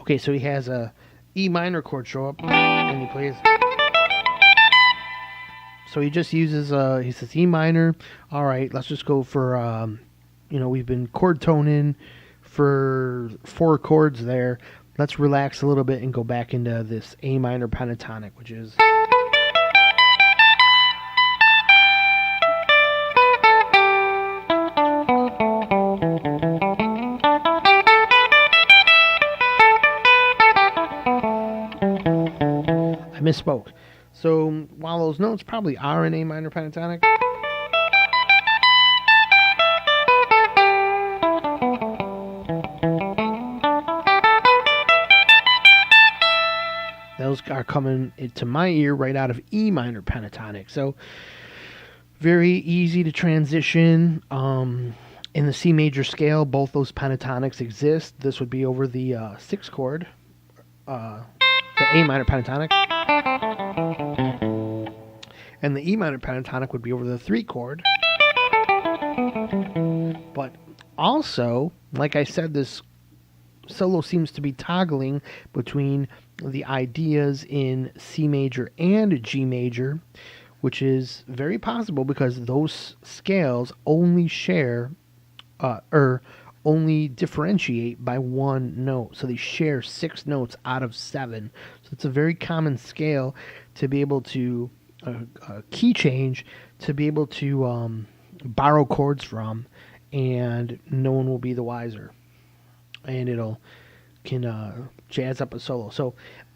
Okay, so he has a E minor chord show up, and he plays. So he just uses, he says E minor. All right, let's just go for, we've been chord toning for 4 chords there. Let's relax a little bit and go back into this A minor pentatonic, which is. I misspoke. So while those notes probably are in A minor pentatonic, those are coming to my ear right out of E minor pentatonic. So very easy to transition. In the C major scale, both those pentatonics exist. This would be over the 6 chord, the A minor pentatonic. And the E minor pentatonic would be over the 3 chord. But also, like I said, this solo seems to be toggling between the ideas in C major and G major, which is very possible because those scales only share or only differentiate by 1 note. So they share 6 notes out of 7. So it's a very common scale to be able to key change, to be able to borrow chords from, and no one will be the wiser. And it'll can jazz up a solo. So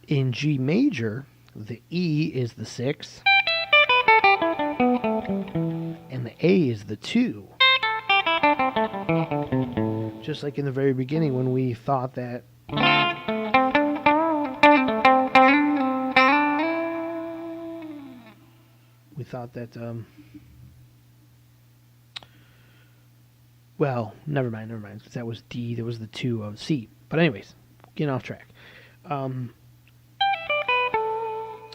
in G major, the E is the 6, and the A is the 2. Just like in the very beginning when we thought that well, never mind, because that was D, that was the 2 of C. But anyways, getting off track.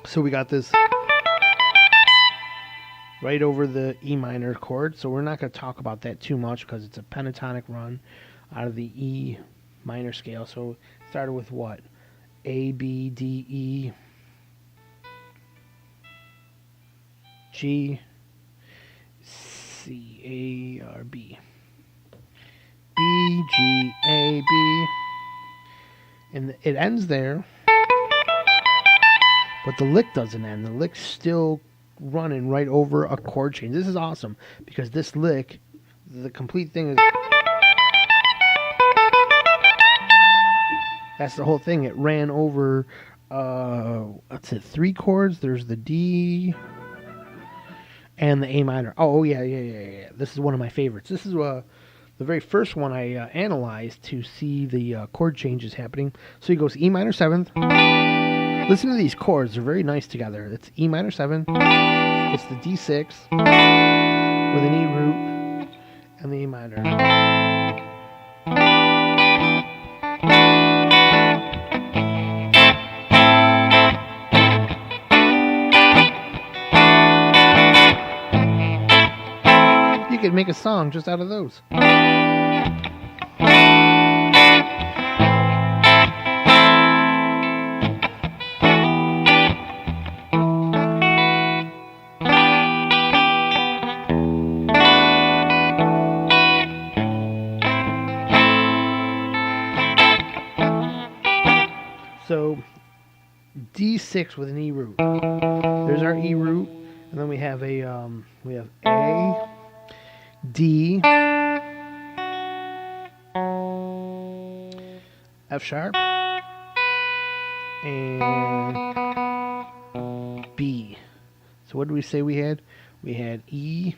So we got this right over the E minor chord, so we're not going to talk about that too much because it's a pentatonic run out of the E minor scale. So it started with what? A, B, D, E, G, C, A, or B. B, G, A, B. And it ends there, but the lick doesn't end. The lick's still running right over a chord change. This is awesome because this lick, the complete thing is, that's the whole thing. It ran over, let's say 3 chords. There's the D and the A minor. Oh, yeah. This is one of my favorites. This is the very first one I analyzed to see the chord changes happening. So he goes E minor 7th. Listen to these chords. They're very nice together. It's E minor 7. It's the D6 with an E root and the A minor. You could make a song just out of those. So D6 with an E root. There's our E root, and then we have A, D, F sharp, and B. So what did we say we had? We had E.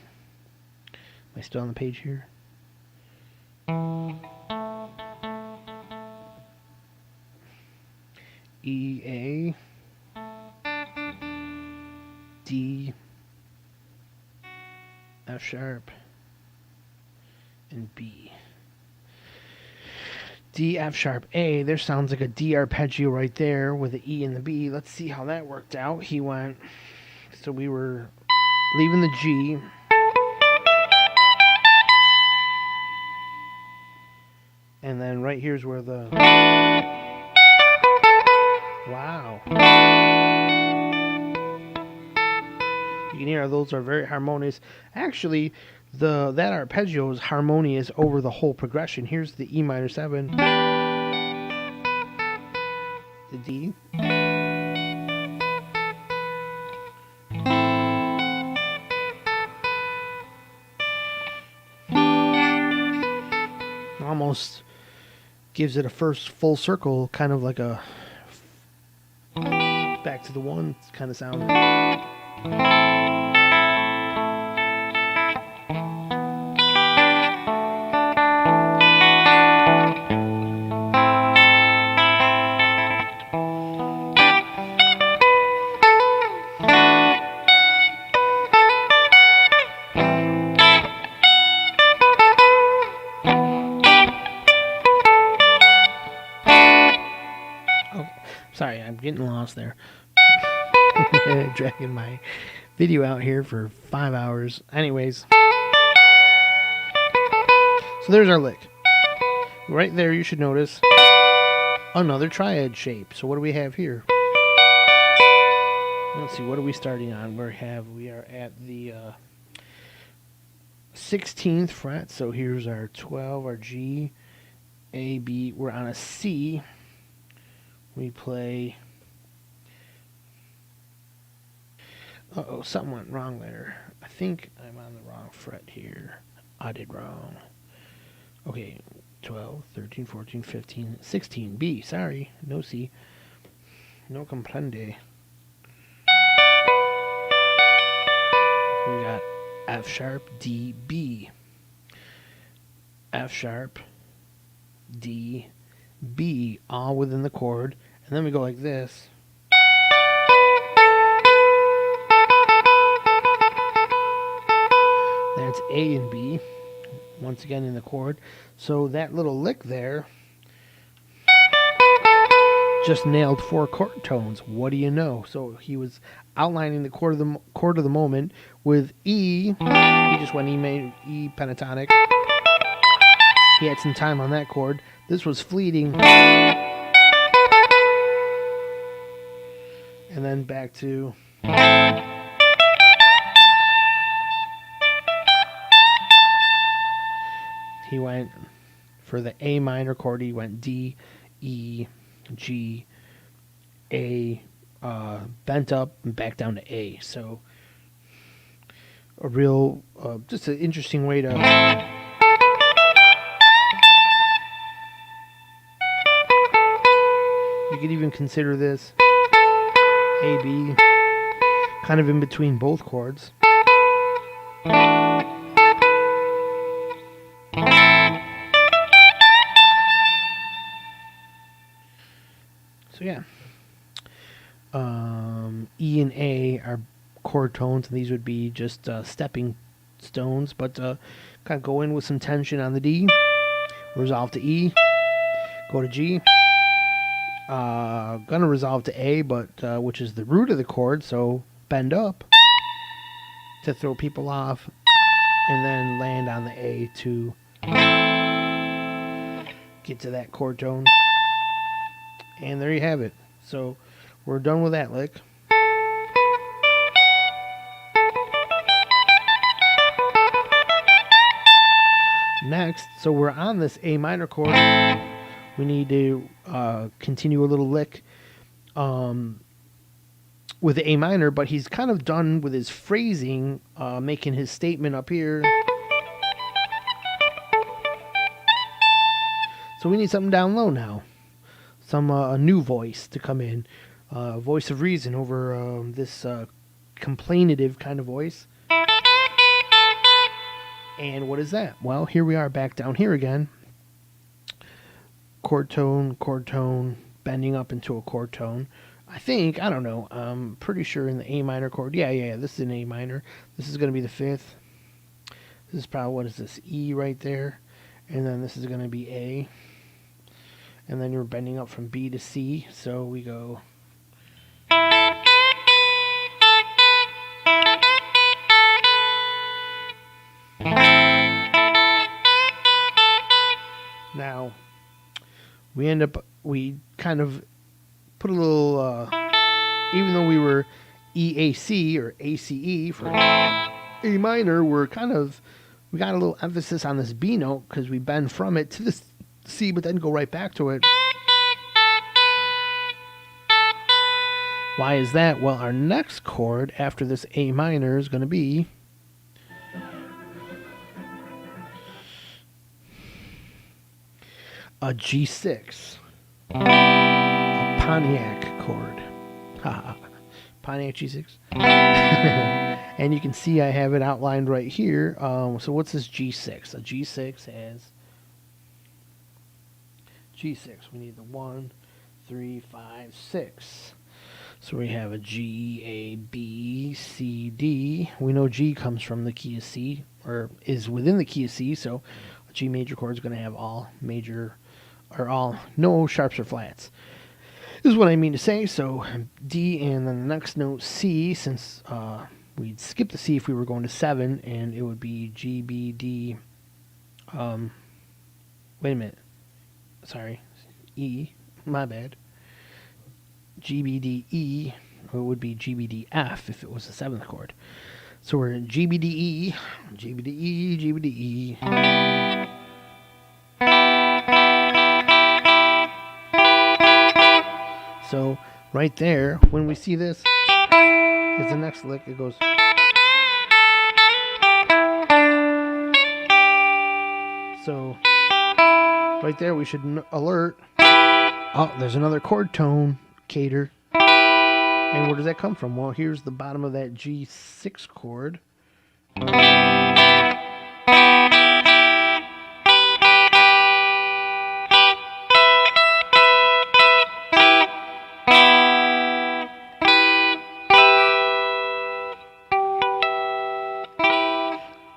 Am I still on the page here? E, A, D, F sharp, and B. D, F sharp, A. There sounds like a D arpeggio right there with the E and the B. Let's see how that worked out. He went, so we were leaving the G. And then right here's where the, wow. You can hear those are very harmonious. Actually, that arpeggio is harmonious over the whole progression. Here's the E minor 7, the D, almost gives it a first full circle, kind of like a back to the one kind of sound. Sorry, I'm getting lost there. Dragging my video out here for 5 hours. Anyways. So there's our lick. Right there you should notice another triad shape. So what do we have here? Let's see, what are we starting on? We are at the 16th fret. So here's our 12, our G, A, B. We're on a C. We play, something went wrong there. I think I'm on the wrong fret here. I did wrong. Okay, 12, 13, 14, 15, 16. B, sorry. No C. No comprende. We got F sharp, D, B. F sharp, D, B, all within the chord. And then we go like this. That's A and B, once again in the chord. So that little lick there just nailed 4 chord tones. What do you know? So he was outlining the chord of the moment with E. He just went E pentatonic. He had some time on that chord. This was fleeting. And then back to... He went, for the A minor chord, he went D, E, G, A, bent up and back down to A. So a real, just an interesting way to... You could even consider this A, B, kind of in between both chords. So yeah, E and A are chord tones, and these would be just stepping stones, but kind of go in with some tension on the D, resolve to E, go to G, gonna resolve to A, but which is the root of the chord, so bend up to throw people off, and then land on the A to get to that chord tone. And there you have it. So we're done with that lick. Next, so we're on this A minor chord. We need to continue a little lick with the A minor, but he's kind of done with his phrasing, making his statement up here. So we need something down low now. Some a new voice to come in, voice of reason over this complainative kind of voice. And what is that? Well, here we are back down here again. Chord tone, bending up into a chord tone. I think, I don't know, I'm pretty sure in the A minor chord. Yeah, this is an A minor. This is going to be the 5th. This is probably, what is this, E right there. And then this is going to be A. And then you're bending up from B to C, so we go. Now, we kind of put a little, even though we were EAC or ACE for A minor, we got a little emphasis on this B note because we bend from it to this C, but then go right back to it. Why is that? Well, our next chord after this A minor is going to be a G6, a Pontiac chord. Pontiac G6. And you can see I have it outlined right here. So what's this G6? A G6 has G6. We need the 1, 3, 5, 6. So we have a G, A, B, C, D. We know G comes from the key of C, or is within the key of C, so a G major chord is going to have all major, or all, no sharps or flats. This is what I mean to say. So D, and then the next note C, since we'd skip the C if we were going to 7, and it would be G, B, D. Wait a minute. Sorry, E, my bad. G, B, D, E, or it would be G, B, D, F if it was the 7th chord. So we're in G, B, D, E, G, B, D, E, G, B, D, E. So right there, when we see this, is the next lick. It goes. So right there we should alert. Oh, there's another chord tone, cater. And where does that come from? Well, here's the bottom of that G6 chord.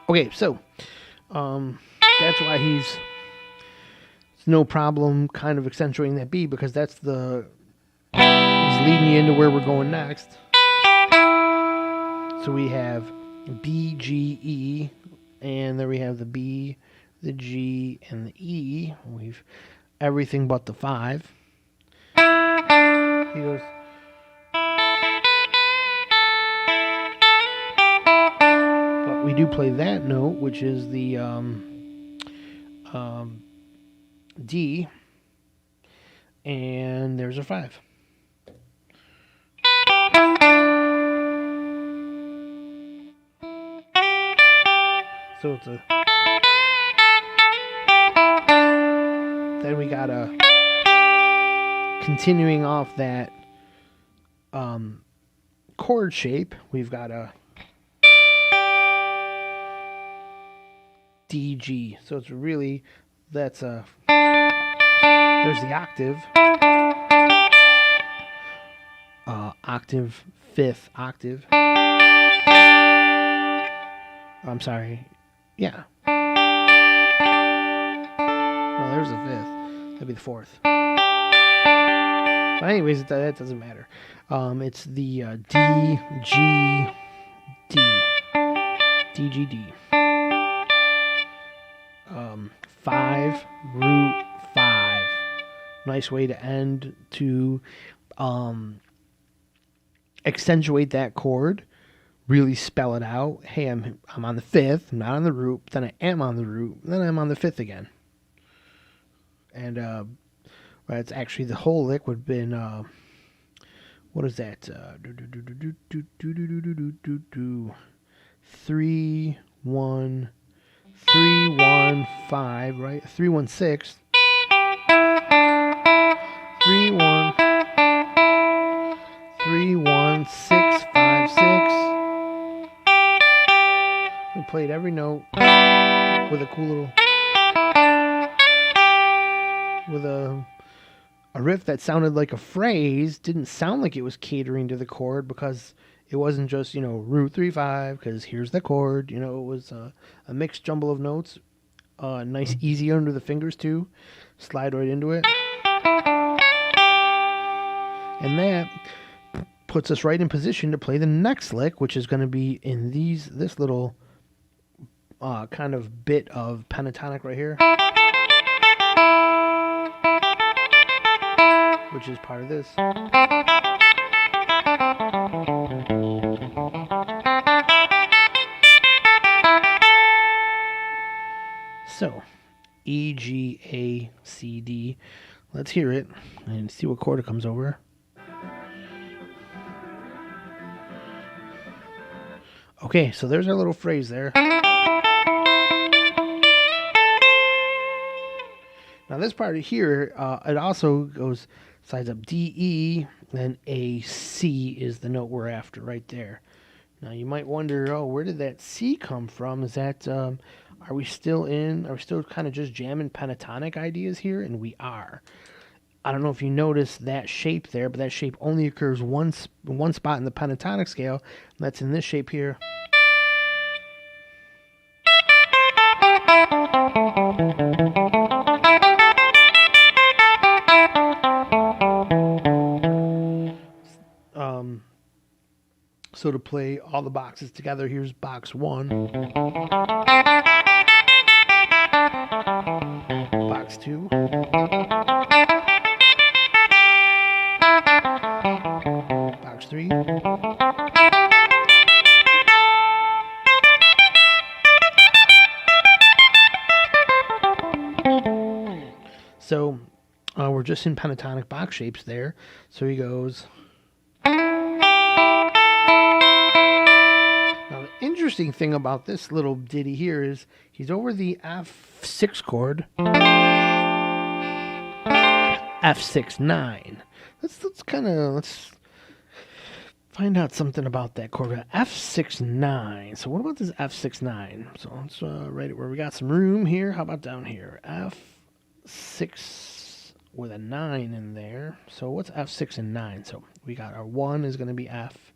Okay, so that's why it's no problem kind of accentuating that B, because that's he's leading you into where we're going next. So we have B, G, E, and then we have the B, the G, and the E. We've everything but the 5. He goes. But we do play that note, which is the D, and there's a 5. So it's a. Then we got a. Continuing off that chord shape, we've got a D, G. So it's really, there's the octave. Octave, 5th octave. I'm sorry. Yeah. No, there's the 5th. That'd be the 4th. But anyways, that doesn't matter. It's the D, G, D. D, G, D. 5, root 5. Nice way to end to accentuate that chord. Really spell it out. Hey, I'm on the 5th, I'm not on the root, then I am on the root, then I'm on the 5th again. And it's actually the whole lick would have been what is that? 3 1 3 1 5, right? 3 1 6. 3 1 3 1 6 5 6. We played every note with a cool little, with a riff that sounded like a phrase. Didn't sound like it was catering to the chord, because it wasn't just, root 3 5, because here's the chord. It was a mixed jumble of notes. Nice, easy under the fingers too. Slide right into it. And that puts us right in position to play the next lick, which is going to be in this little kind of bit of pentatonic right here, which is part of this. So, E, G, A, C, D. Let's hear it and see what chord it comes over. Okay, so there's our little phrase there. Now this part here, it also goes sides up D, E, then A, C is the note we're after right there. Now you might wonder, where did that C come from? Is that, are we still kind of just jamming pentatonic ideas here? And we are. I don't know if you noticed that shape there, but that shape only occurs one spot in the pentatonic scale, and that's in this shape here. So to play all the boxes together, here's box 1, box 2, box 3, so we're just in pentatonic box shapes there. So he goes. Now, the interesting thing about this little ditty here is he's over the F6 chord, F6 9. Let's find out something about that chord. F6 9. So what about this F6 9? So let's write it where we got some room here. How about down here? F6 with a 9 in there. So what's F6 and 9? So we got our 1 is going to be F.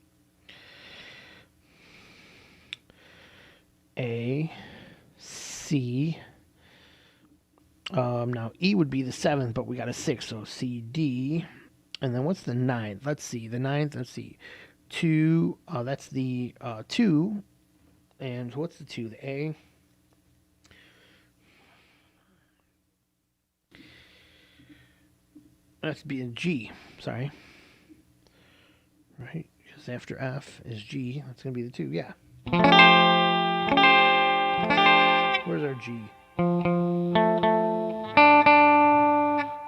A, C. Now E would be the 7th, but we got a 6, so C, D. And then what's the 9th? Let's see. The 9th, let's see. 2, that's the 2. And what's the 2? The A. That's be a G, sorry. Right? Because after F is G, that's going to be the 2, yeah. Where's our G?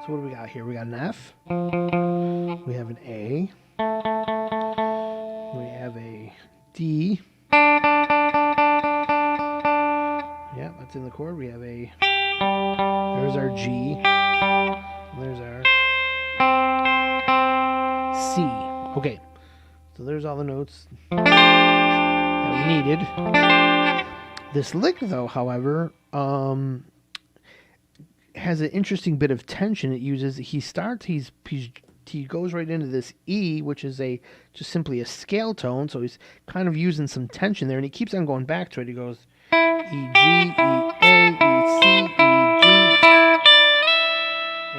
So what do we got here? We got an F. We have an A. We have a D. Yeah, that's in the chord. We have a... There's our G. There's our C. Okay. So there's all the notes that we needed. This lick, though, however, has an interesting bit of tension. It uses, he goes right into this E, which is just simply a scale tone, so he's kind of using some tension there, and he keeps on going back to it. He goes E, G, E, A, E, C, E, G,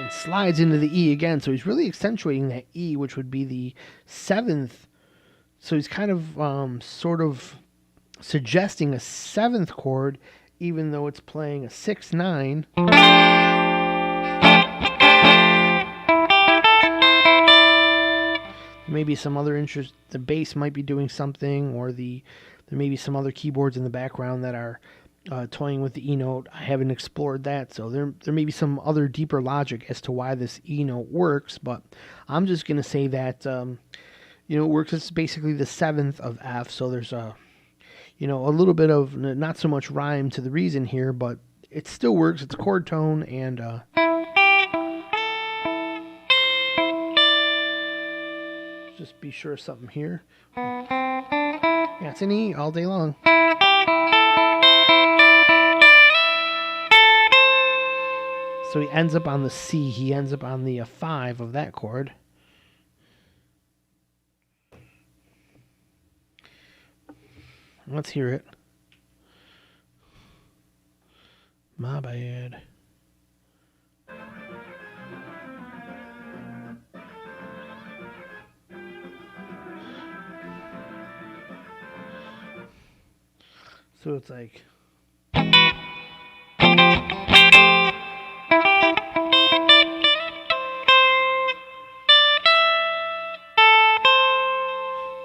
and slides into the E again, so he's really accentuating that E, which would be the 7th. So he's kind of sort of suggesting a 7th chord, even though it's playing a 6-9. Maybe some other interest. The bass might be doing something, or there may be some other keyboards in the background that are toying with the E note. I haven't explored that, so there may be some other deeper logic as to why this E note works. But I'm just going to say that it works. It's basically the 7th of F, so there's a little bit of not so much rhyme to the reason here, but it still works. It's a chord tone, and just be sure of something here. Yeah, it's an E all day long. So he ends up on the C. He ends up on the 5 of that chord. Let's hear it. My bad. So it's like...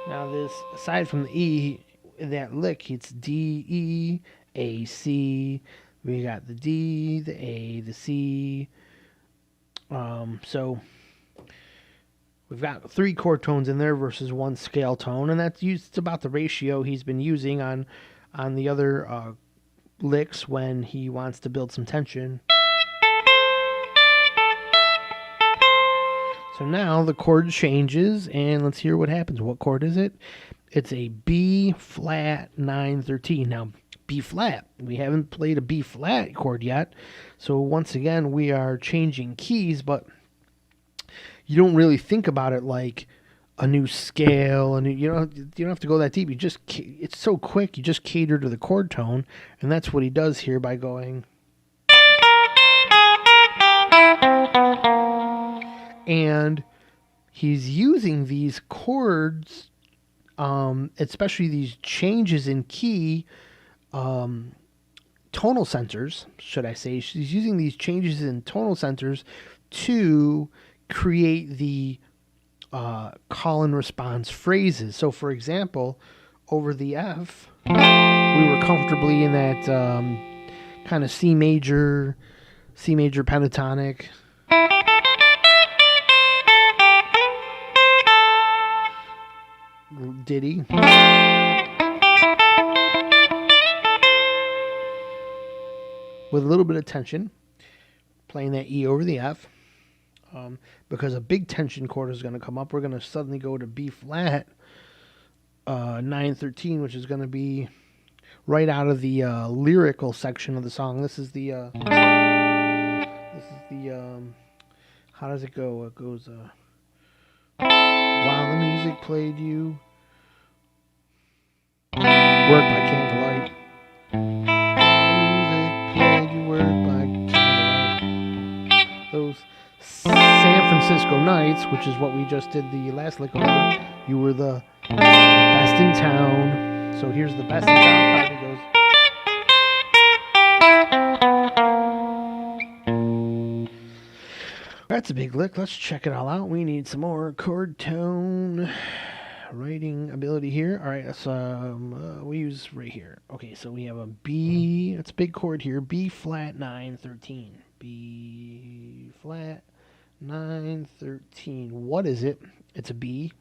Now this, aside from the E, in that lick, it's D, E, A, C. We got the D, the A, the C. So we've got 3 chord tones in there versus 1 scale tone, and it's about the ratio he's been using on the other licks when he wants to build some tension. So now the chord changes, and let's hear what happens. What chord is it? It's a B flat 9-13. Now, B flat. We haven't played a B flat chord yet. So once again, we are changing keys, but you don't really think about it like a new scale, and you don't have to go that deep. It's so quick. You just cater to the chord tone, and that's what he does here by going. And he's using these chords, especially these changes in key, tonal centers, should I say. He's using these changes in tonal centers to create the call and response phrases. So, for example, over the F, we were comfortably in that kind of C major pentatonic. Ditty. with a little bit of tension, playing that E over the F. Because a big tension chord is going to come up, we're going to suddenly go to B flat 9-13, which is going to be right out of the lyrical section of the song. This is the how does it go? It goes while the music played, you work by candlelight. Music played, you work by candlelight. Those San Francisco nights, which is what we just did the last lick over, you were the best in town. So here's the best in town part. It goes. That's a big lick. Let's check it all out. We need some more chord tone writing ability here. All right, let's we use right here. Okay, so we have a B. It's a big chord here. B flat 9-13. B flat 9-13. What is it? It's a B.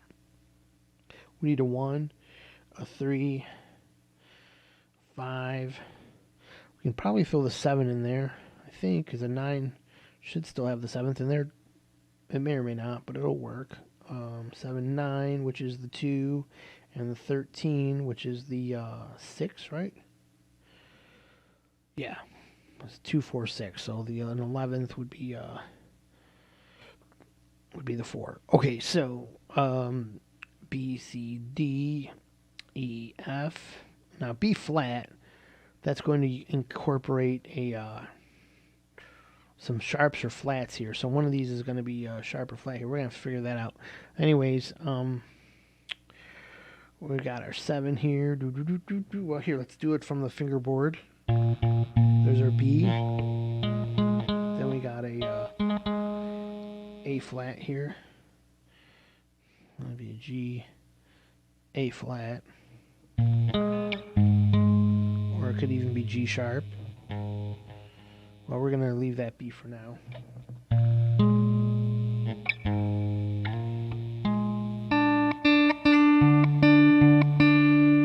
We need a 1, a 3, 5. We can probably throw the 7 in there, I think, because a 9 should still have the 7th in there. It may or may not, but it'll work. 7, 9, which is the 2, and the 13, which is the 6, right? Yeah, it's 2, 4, 6. So the an 11th would be the 4. Okay, so B, C, D, E, F. Now B flat, that's going to incorporate a some sharps or flats here. So one of these is going to be sharp or flat here. We're going to have to figure that out. Anyways, we got our 7 here. Well, here, let's do it from the fingerboard. There's our B. Then we got a flat here. That'll be a G, A flat. Or it could even be G sharp. Well, we're going to leave that B for now.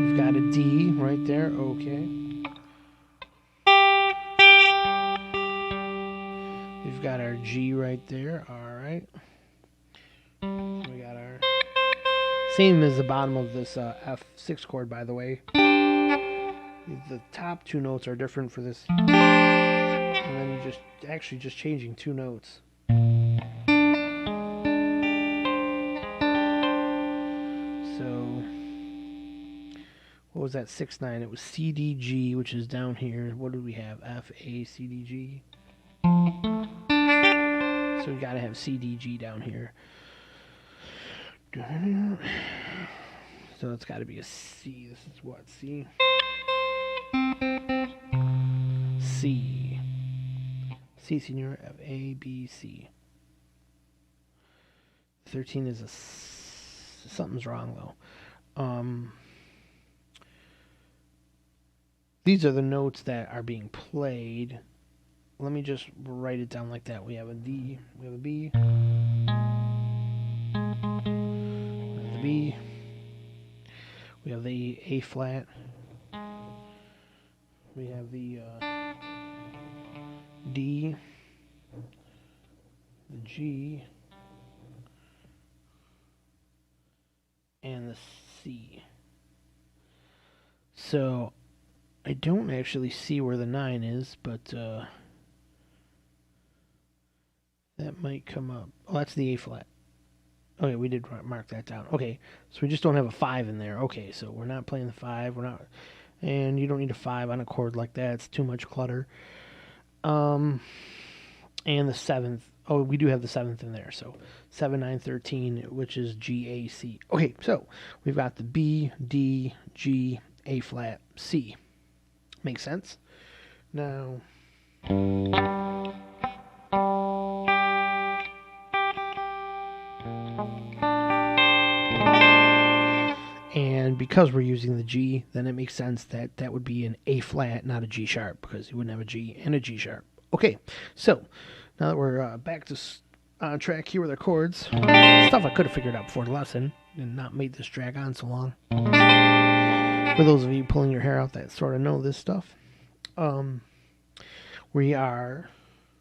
We've got a D right there. Okay. We've got our G right there. All right. We got our... Same as the bottom of this F6 chord, by the way. The top 2 notes are different for this. And then you just changing 2 notes. So what was that 6-9? It was C D G, which is down here. What do we have? F A C D G. So we gotta have C D G down here. So it's got to be a C. This is what? C. C. C senior, F, A, B, C. 13 is a... Something's wrong, though. These are the notes that are being played. Let me just write it down like that. We have a D. We have a B. We have the B. We have the A flat. We have the D, the G, and the C. So I don't actually see where the 9 is, but that might come up. Oh, that's the A flat. Okay, we did mark that down. Okay, so we just don't have a 5 in there. Okay, so we're not playing the 5. We're not, and you don't need a 5 on a chord like that. It's too much clutter. And the 7th. Oh, we do have the 7th in there. So 7, 9, 13, which is G, A, C. Okay, so we've got the B, D, G, A flat, C. Makes sense. Now, and because we're using the G, then it makes sense that that would be an A flat, not a G sharp, because you wouldn't have a G and a G sharp. Okay, so now that we're back to on track here with our chords, stuff I could have figured out before the lesson and not made this drag on so long. For those of you pulling your hair out that sort of know this stuff, We are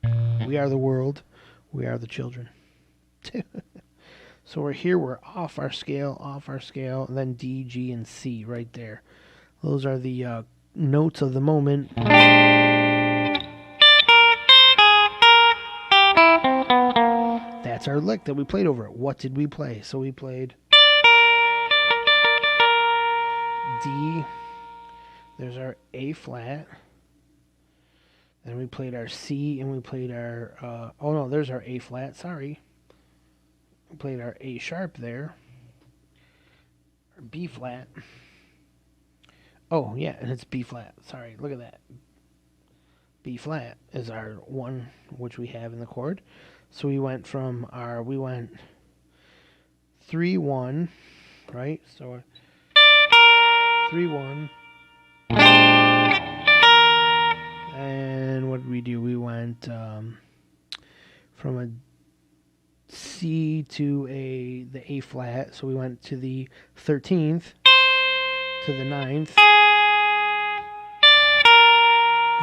the world. We are the children. So we're here. We're off our scale, and then D, G, and C right there. Those are the notes of the moment. That's our lick that we played over it. What did we play? So we played D. There's our A flat. Then we played our C, and we played our... oh, no, there's our A flat. Sorry. We played our A sharp there. Our B flat. Oh, yeah, and it's B flat. Sorry, look at that. B flat is our one, which we have in the chord. So we went 3-1, right? So 3-1. And what did we do? We went from a C to the A flat. So we went to the 13th to the 9th.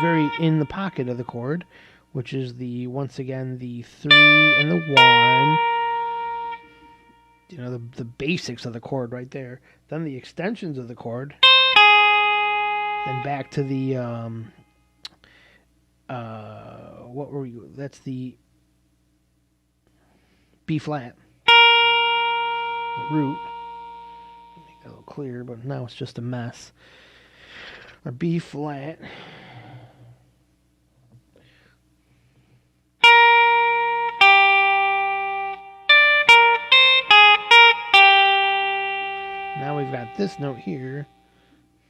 Very in the pocket of the chord, which is once again the 3 and the 1. You know, the basics of the chord right there. Then the extensions of the chord. Then back to the what were we? That's the B flat. The root. Make that a little clear, but now it's just a mess. Our B flat. Now we've got this note here.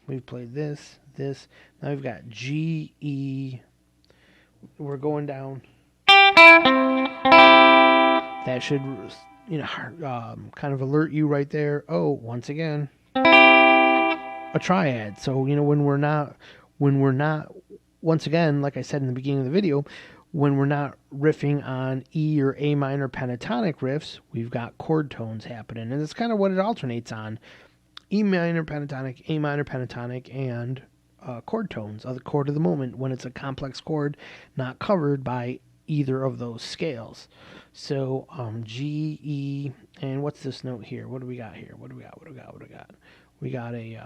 We've played this. Now we've got G, E. We're going down. That should, kind of alert you right there. Oh, once again, a triad. So, when we're not, once again, like I said in the beginning of the video, when we're not riffing on E or A minor pentatonic riffs, we've got chord tones happening. And that's kind of what it alternates on. E minor pentatonic, A minor pentatonic, and chord tones, the chord of the moment, when it's a complex chord not covered by either of those scales. So G, E, and what's this note here? What do we got here? What do we got? We got a,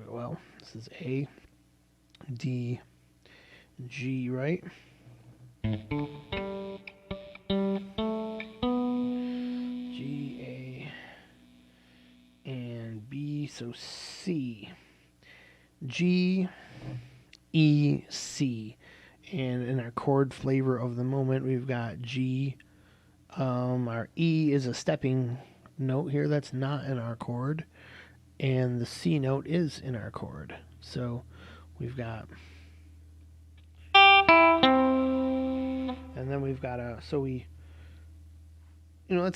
well, this is A, D, G, right? G, A, and B, so C. G, E, C. And in our chord flavor of the moment, we've got G. Our E is a stepping note here that's not in our chord. And the C note is in our chord. So we've got... And then we've got it's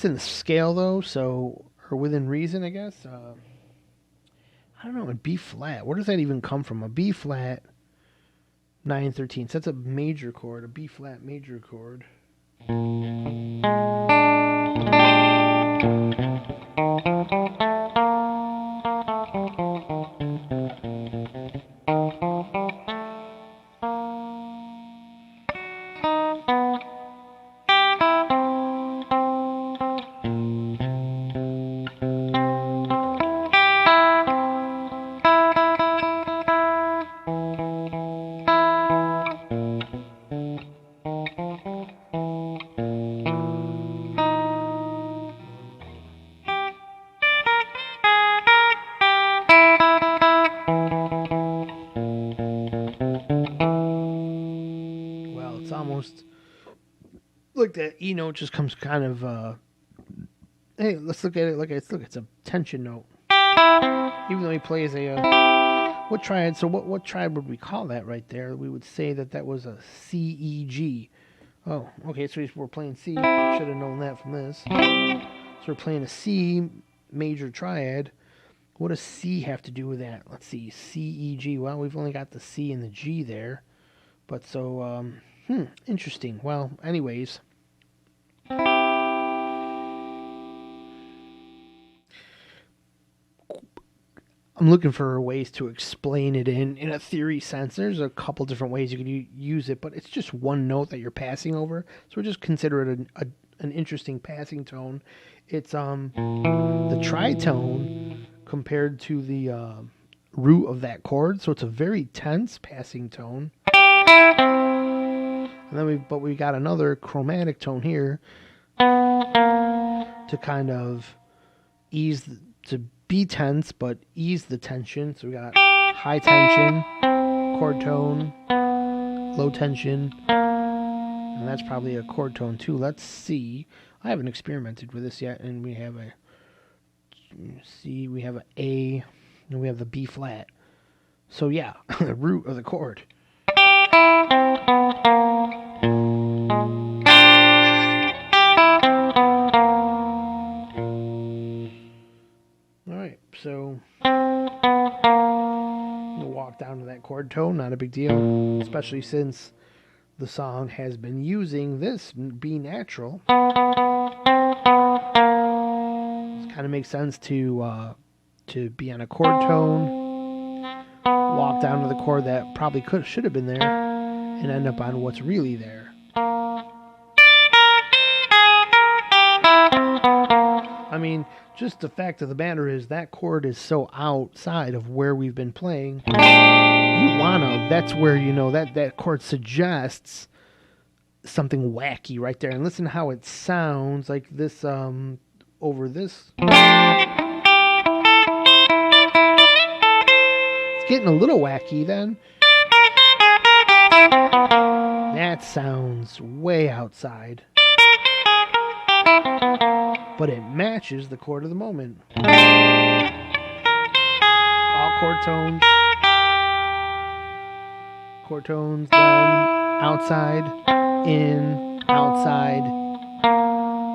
in the scale though, so, or within reason, I guess. I don't know, a B flat. Where does that even come from? A B flat, 9/13. So that's a major chord, a B flat major chord. Look, that E note just comes kind of, hey, let's look at it like it's a tension note. Even though he plays what triad, so what triad would we call that right there? We would say that was a C, E, G. Oh, okay, so we're playing C. Should have known that from this. So we're playing a C major triad. What does C have to do with that? Let's see, C, E, G. Well, we've only got the C and the G there. But so, interesting. Well, anyways. I'm looking for ways to explain it in a theory sense. There's a couple different ways you could use it, but it's just one note that you're passing over. So we'll just consider it an interesting passing tone. It's the tritone compared to the root of that chord. So it's a very tense passing tone. And then we got another chromatic tone here to kind of to be tense but ease the tension. So we got high tension, chord tone, low tension, and that's probably a chord tone too. Let's see. I haven't experimented with this yet, and we have a C, we have an A, and we have the B flat. So yeah, the root of the chord. Alright, so we'll walk down to that chord tone, not a big deal, especially since the song has been using this B natural. It kind of makes sense to be on a chord tone, walk down to the chord that probably should have been there, and end up on what's really there. I mean, just the fact of the matter is that chord is so outside of where we've been playing. That's where, that chord suggests something wacky right there. And listen to how it sounds like this over this. It's getting a little wacky then. That sounds way outside. But it matches the chord of the moment. All chord tones. Chord tones, then outside, in, outside.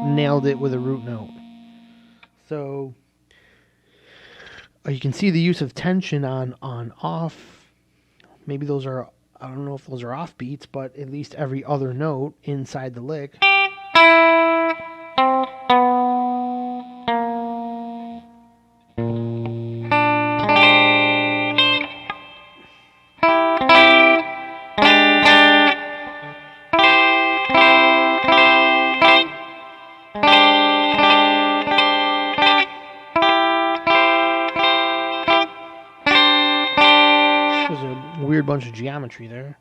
Nailed it with a root note. So you can see the use of tension on off. Maybe those are, I don't know if those are off beats, but at least every other note inside the lick. There's a weird bunch of geometry there.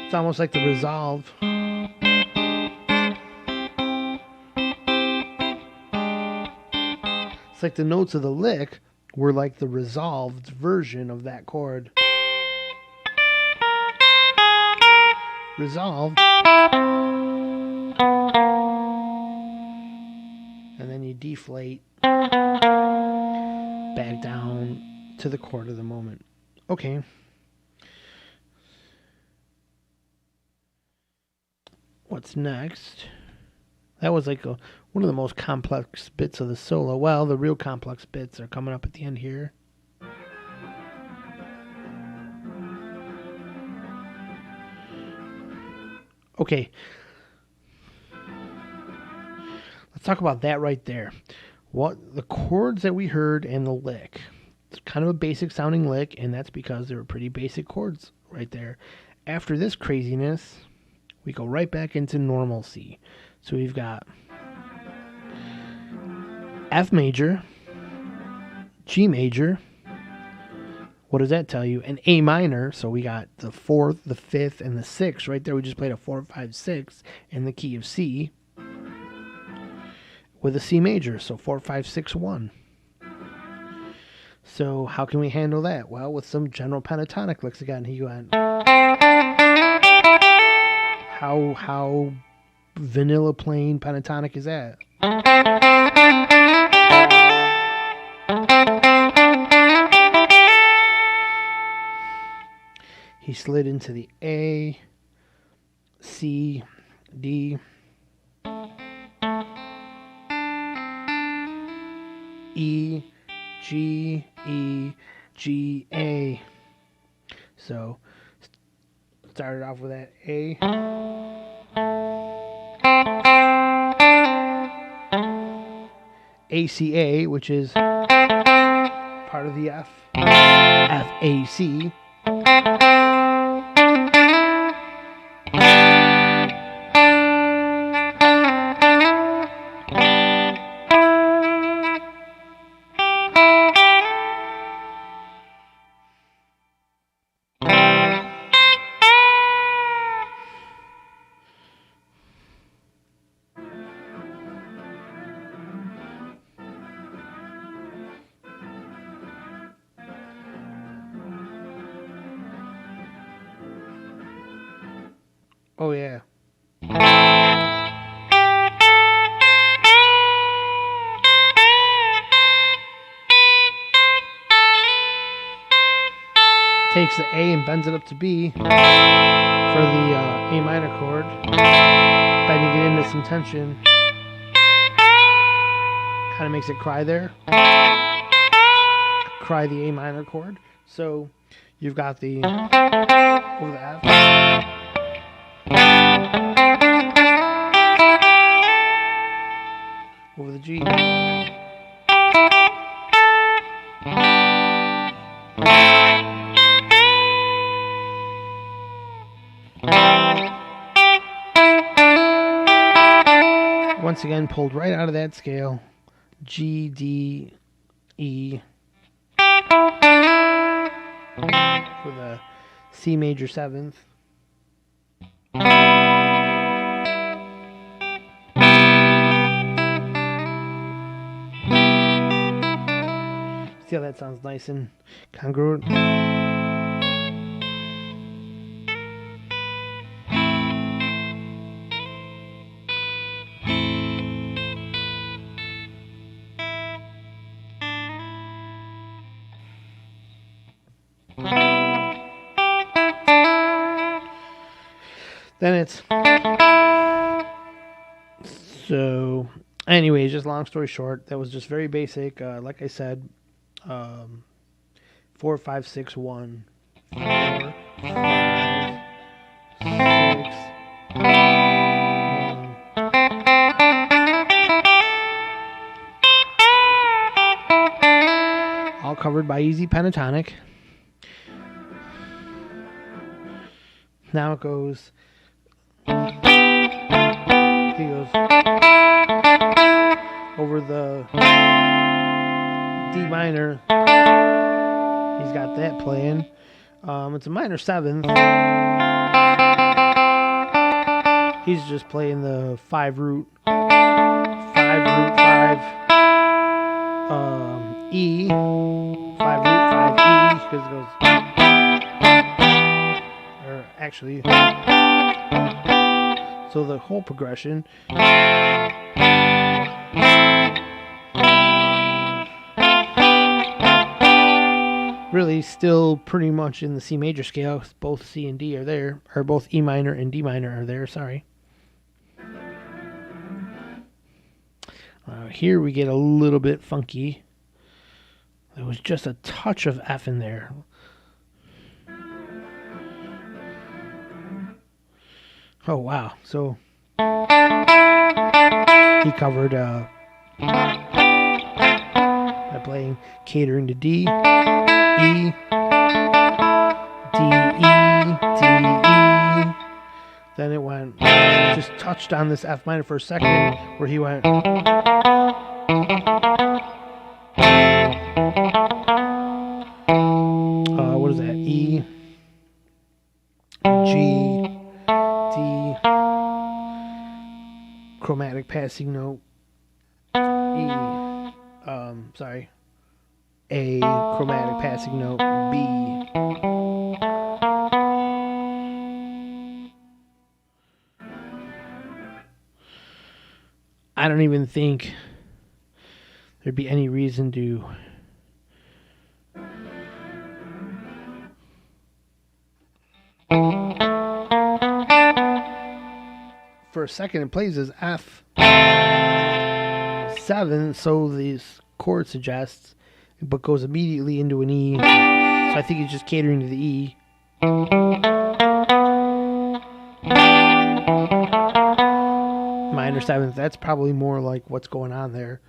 It's almost like the resolve. It's like the notes of the lick were like the resolved version of that chord. Resolved. And then you deflate back down to the chord of the moment. Okay. What's next? That was like one of the most complex bits of the solo. Well, the real complex bits are coming up at the end here. Okay. Let's talk about that right there. What the chords that we heard and the lick. It's kind of a basic sounding lick, and that's because they were pretty basic chords right there. After this craziness, we go right back into normalcy. So we've got F major, G major. What does that tell you? An A minor. So we got the 4th, the 5th, and the 6th right there. We just played a 4, 5, 6 in the key of C with a C major. So 4, 5, 6, 1. So how can we handle that? Well, with some general pentatonic licks again. He went. How vanilla plain pentatonic is that? He slid into the A, C, D, E, G, A. So started off with that A. ACA, which is part of the F. FAC. Oh yeah. Takes the A and bends it up to B for the A minor chord, bending it into some tension. Kind of makes it cry there. Cry the A minor chord. So you've got the over the F. Over the G. Once again, pulled right out of that scale. G, D, E. For the C major 7th. See how that sounds nice and congruent? Then it's... So, anyways, just long story short, that was just very basic. Like I said, 4, 5, 6, 1, 4, 5, 6, 1. All covered by easy pentatonic. Now it goes. He goes over the D minor. He's got that playing. It's a minor 7th. He's just playing the 5 root 5 E 5 root 5 E because it goes. Or actually. So the whole progression really still pretty much in the C major scale. Both C and D are there, or both E minor and D minor are there, sorry. Here we get a little bit funky. There was just a touch of F in there. Oh, wow. So, he covered by playing catering to D, E, D, E, D, E. Then it went, just touched on this F minor for a second, where he went. What is that? E, G, D, chromatic passing note, E, sorry, A, chromatic passing note, B. I don't even think there'd be any reason to for a second it plays as F7, so this chord suggests, but goes immediately into an E. So I think he's just catering to the E. Minor seventh. That's probably more like what's going on there.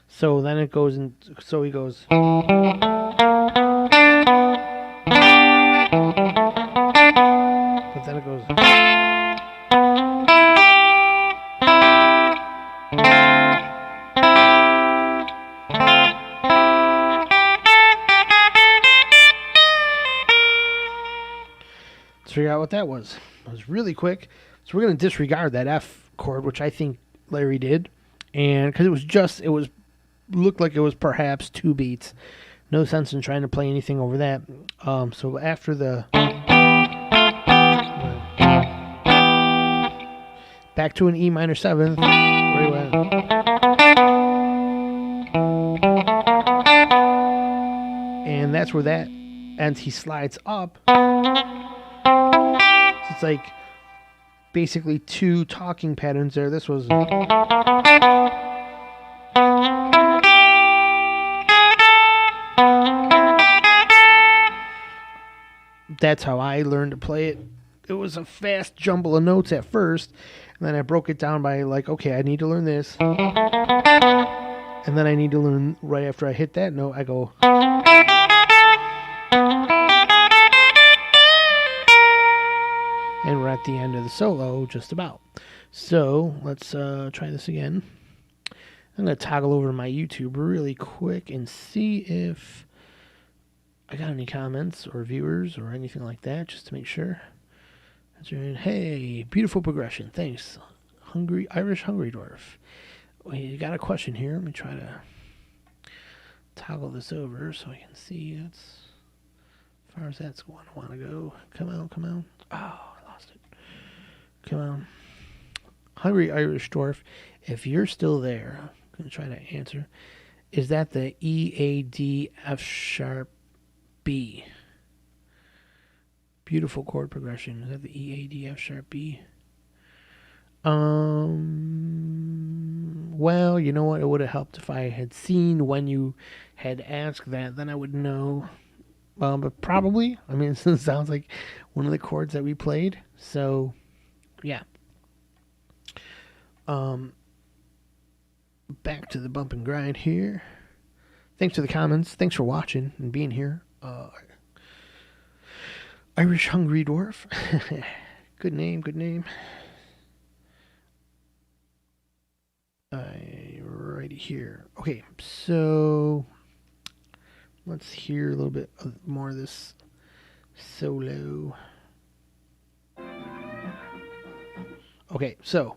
So then it goes in. So he goes. But then it goes. Let's figure out what that was. It was really quick. So we're going to disregard that F chord, which I think Larry did. And because it looked like it was perhaps 2 beats. No sense in trying to play anything over that. So after the back to an E minor 7th, where he went. And that's where that ends. He slides up. So it's like basically 2 talking patterns there. This was. That's how I learned to play it. It was a fast jumble of notes at first, and then I broke it down by like, okay, I need to learn this, and then I need to learn right after I hit that note, I go, and we're at the end of the solo, just about. So let's try this again. I'm going to toggle over to my YouTube really quick and see if I got any comments or viewers or anything like that, just to make sure. Hey, beautiful progression. Thanks. Irish Hungry Dwarf. We got a question here. Let me try to toggle this over so I can see that's as far as that's going. I want to go. Come on. Oh, I lost it. Come on. Hungry Irish Dwarf, if you're still there, I'm going to try to answer. Is that the E, A, D, F sharp, B? Beautiful chord progression. Is that the E, A, D, F sharp, B? Well, you know what? It would have helped if I had seen when you had asked that. Then I would know. But probably. I mean, it sounds like one of the chords that we played. So, yeah. Back to the bump and grind here. Thanks for the comments. Thanks for watching and being here. Irish Hungry Dwarf. Good name. Right here. Okay, so let's hear a little bit more of this solo. Okay, so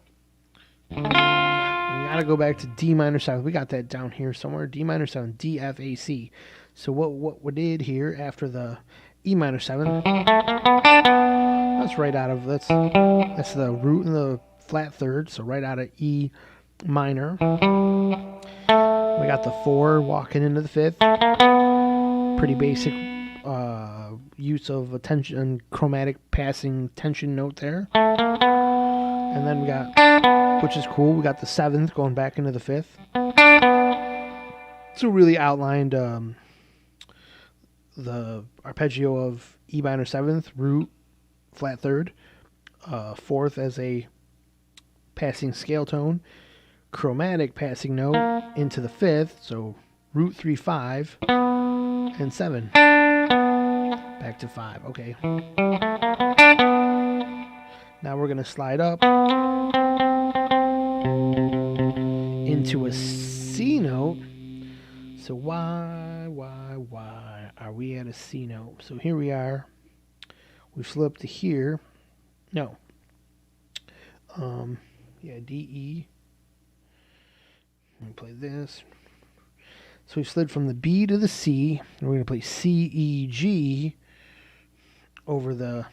we gotta go back to D minor 7. We got that down here somewhere. D minor 7, D, F, A, C. So what we did here after the E minor 7, that's right out of, that's the root and the flat third, so right out of E minor. We got the 4 walking into the 5th. Pretty basic use of a tension, chromatic passing tension note there. And then we got, which is cool, we got the 7th going back into the 5th. So really outlined the arpeggio of E minor 7th, root, flat third, 4th as a passing scale tone, chromatic passing note into the 5th, so root 3, 5, and 7. Back to 5, okay. Now we're going to slide up into a C note. So why are we at a C note? So here we are. We've slipped to here. No. Yeah, D, E. Let me play this. So we've slid from the B to the C. And we're going to play C, E, G over the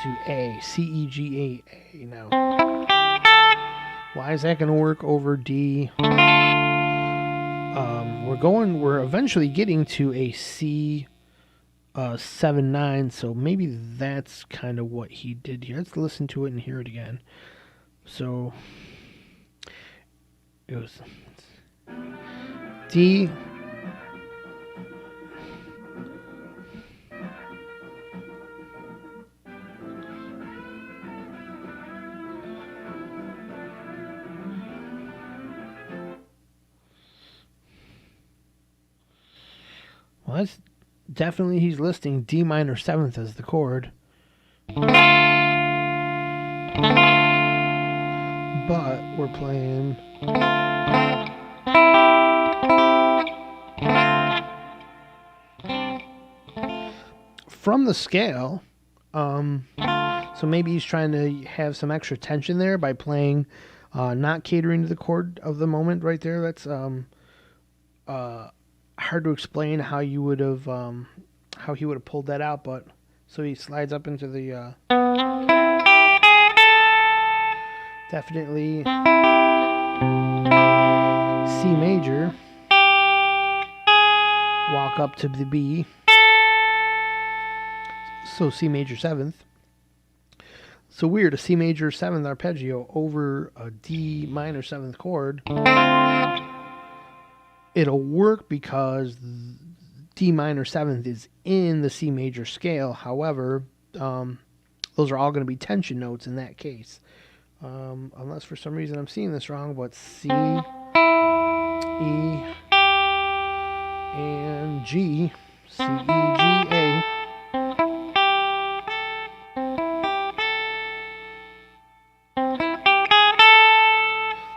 to A. C, E, G, A, A. Now, why is that going to work over D? We're eventually getting to a C 7/9, so maybe that's kind of what he did here. Let's listen to it and hear it again. So it was D. Well, that's definitely, he's listing D minor 7th as the chord. But we're playing from the scale. So maybe he's trying to have some extra tension there by playing, not catering to the chord of the moment right there. That's hard to explain how you would have, how he would have pulled that out. But so he slides up into the definitely C major, walk up to the B. So C major 7th. So weird, a C major 7th arpeggio over a D minor 7th chord. It'll work because D minor 7th is in the C major scale. However, those are all going to be tension notes in that case. Unless for some reason I'm seeing this wrong, but C, E, and G. C, E, G, A.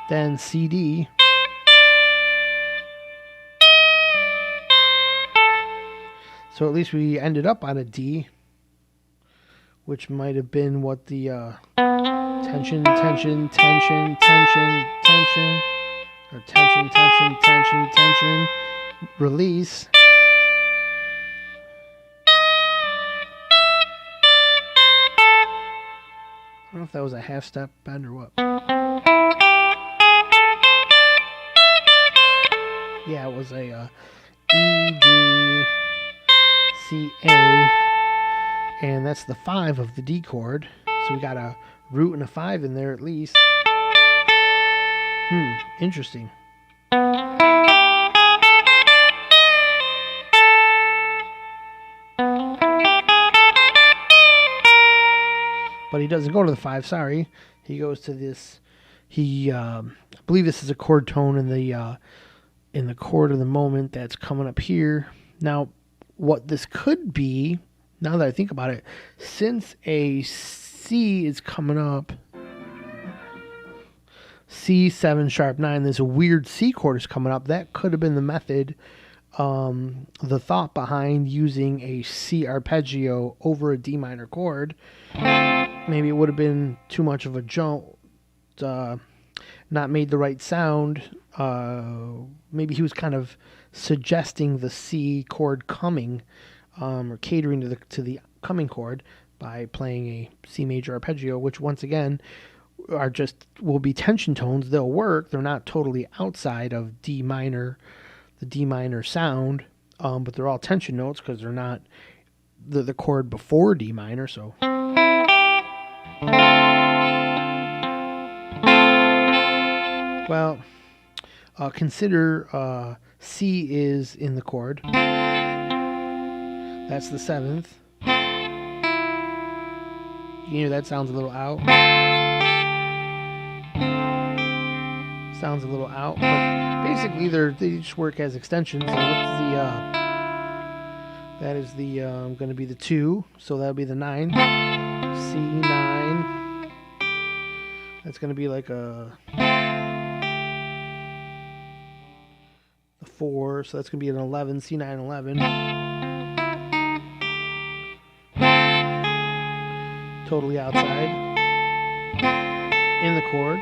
Then C, D. So at least we ended up on a D, which might have been what the tension, tension, tension, tension, tension, or tension, tension, tension, tension, release. I don't know if that was a half step bend or what. Yeah, it was a E, D, C, A, and that's the 5 of the D chord. So we got a root and a 5 in there at least. Interesting. But he doesn't go to the 5, sorry. He goes to this, I believe this is a chord tone in the chord of the moment that's coming up here. Now, what this could be, now that I think about it, since a C is coming up, C, 7, sharp 9, there's a weird C chord is coming up. That could have been the method, the thought behind using a C arpeggio over a D minor chord. Maybe it would have been too much of a jump, not made the right sound. Maybe he was kind of suggesting the C chord coming, or catering to the coming chord by playing a C major arpeggio, which once again will be tension tones. They'll work. They're not totally outside of D minor, the D minor sound, but they're all tension notes because they're not the chord before D minor. So. Well, consider C is in the chord. That's the 7th. You know, that sounds a little out. Sounds a little out, but basically they just work as extensions. So what's the that is the going to be the 2, so that'll be the 9. C9. That's going to be like the 4, so that's going to be an 11, C9, 11. Totally outside. In the chord.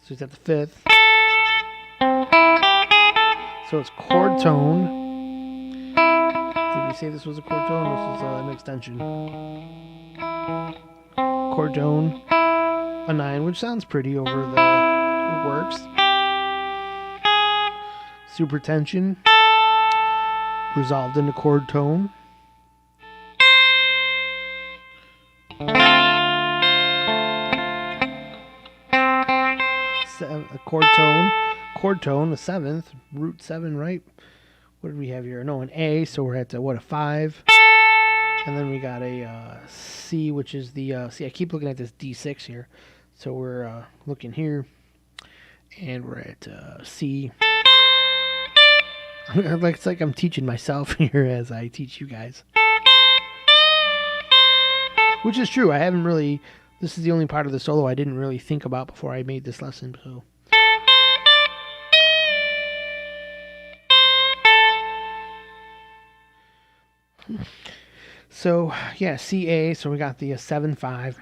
So he's at the 5th. So it's chord tone. Did we say this was a chord tone? This is an extension. Chord tone. A 9, which sounds pretty over the works. Super tension. resolved into chord tone. A chord tone, the 7th, root 7, right? What did we have here? No, an A, so we're at, a 5. And then we got a C, which is the, see, I keep looking at this D6 here. So we're looking here, and we're at C. It's like I'm teaching myself here as I teach you guys. Which is true. I haven't really, this is the only part of the solo I didn't really think about before I made this lesson, so. So, yeah, C-A, so we got the 7-5.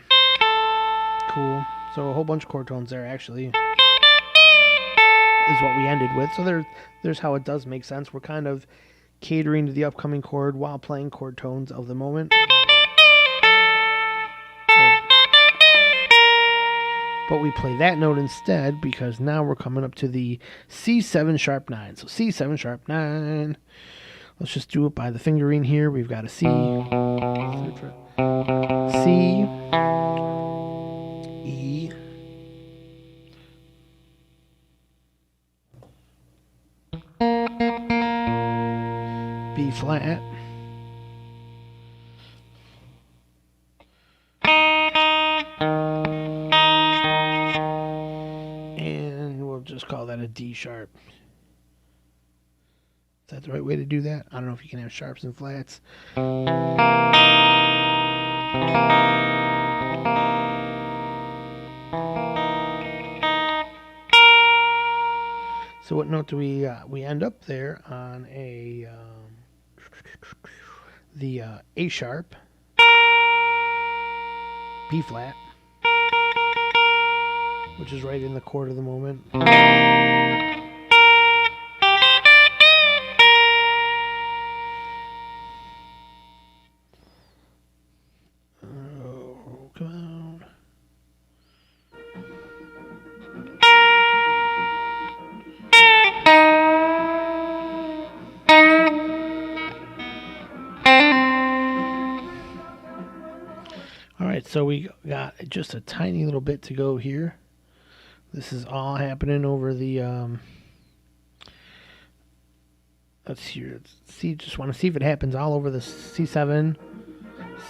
Cool. So a whole bunch of chord tones there, actually, is what we ended with. So there's how it does make sense. We're kind of catering to the upcoming chord while playing chord tones of the moment. But we play that note instead because now we're coming up to the C7 sharp 9. So C7 sharp 9. Let's just do it by the fingering here. We've got a C, C, E, B flat, and we'll just call that a D sharp. Is that the right way to do that? I don't know if you can have sharps and flats. So what note do we end up there on a the A sharp, B flat, which is right in the chord of the moment. Oh, come on. Alright, so we got just a tiny little bit to go here. This is all happening over the, let's see, just want to see if it happens all over the C7,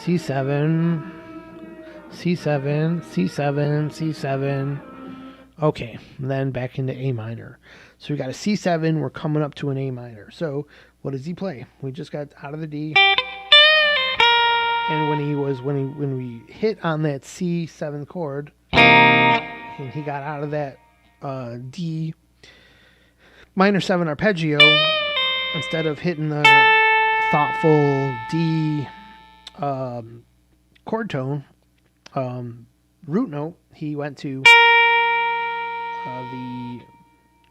C7, C7, C7, C7. Okay, and then back into A minor. So we got a C7, we're coming up to an A minor. So what does he play? We just got out of the D. And when we hit on that C7 chord, and he got out of that D minor 7 arpeggio, instead of hitting the thoughtful D chord tone root note, he went to the,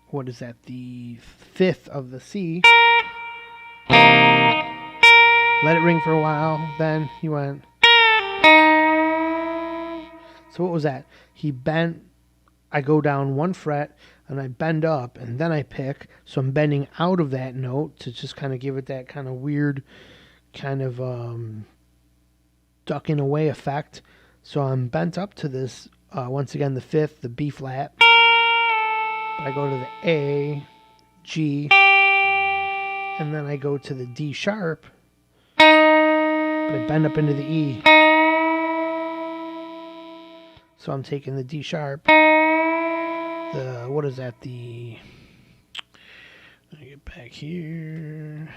what is that, the 5th of the C. Let it ring for a while, then he went. So what was that? He bent, I go down 1 fret, and I bend up, and then I pick. So I'm bending out of that note to just kind of give it that kind of weird, kind of ducking away effect. So I'm bent up to this, once again, the 5th, the B flat. But I go to the A, G, and then I go to the D sharp. But I bend up into the E. So I'm taking the D sharp. The, what is that? Let me get back here.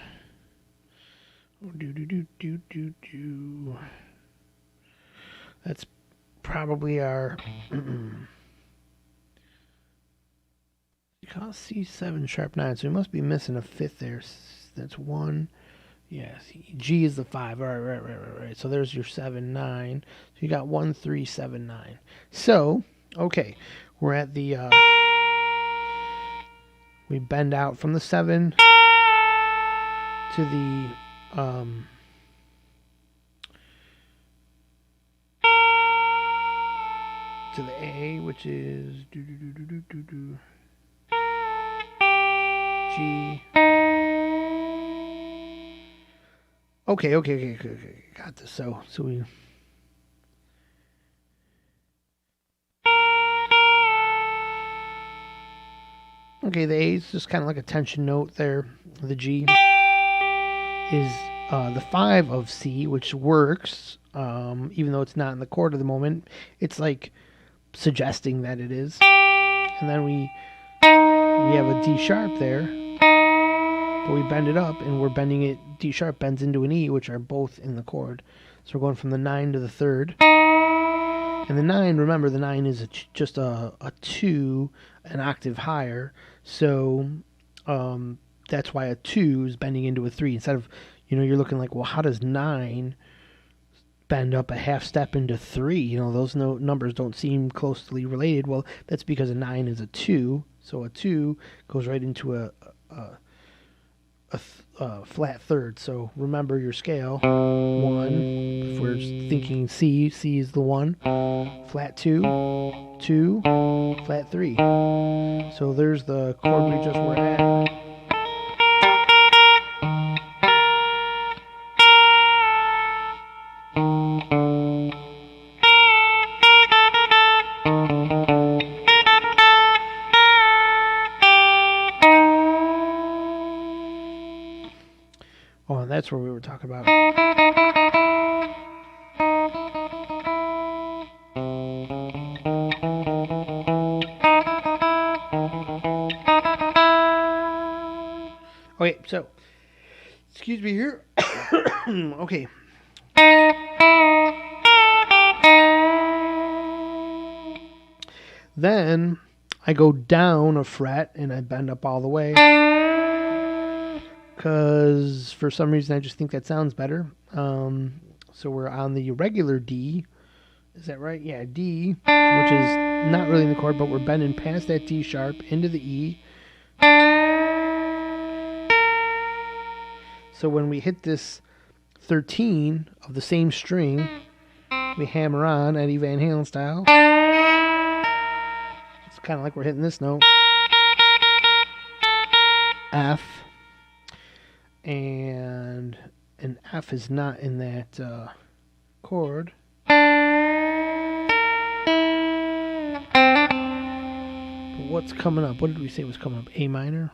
That's probably our C7 sharp 9. So we must be missing a 5th there. That's 1. Yes, G is the 5. All right. So there's your 7, 9. So you got 1, 3, 7, 9. So, okay, we're at the, we bend out from the 7 to the, to the A, which is G, Okay. Got this. So we. Okay, the A is just kind of like a tension note there. The G is the 5 of C, which works, even though it's not in the chord at the moment. It's like suggesting that it is. And then we have a D sharp there, but we bend it up, and we're bending it. D sharp bends into an E, which are both in the chord. So we're going from the 9 to the 3rd. And the 9, remember, the 9 is just a 2, an octave higher. So that's why a 2 is bending into a 3. Instead of, you're looking like, well, how does 9 bend up a half step into 3? Those numbers don't seem closely related. Well, that's because a 9 is a 2. So a 2 goes right into a flat third. So remember your scale. 1, if we're thinking C is the 1. Flat 2, 2, flat 3. So there's the chord we just were at. Oh, and that's where we were talking about. Okay, so, excuse me here. Okay. Then I go down a fret and I bend up all the way. Because for some reason I just think that sounds better. So we're on the regular D. Is that right? Yeah, D, which is not really in the chord, but we're bending past that D sharp into the E. So when we hit this 13 of the same string, we hammer on Eddie Van Halen style. It's kind of like we're hitting this note. F. And an F is not in that chord. But what's coming up? What did we say was coming up? A minor?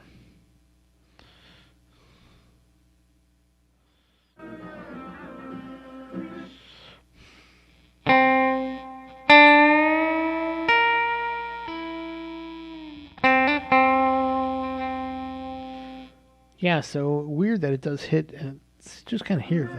Yeah, so weird that it does hit. It's just kind of here.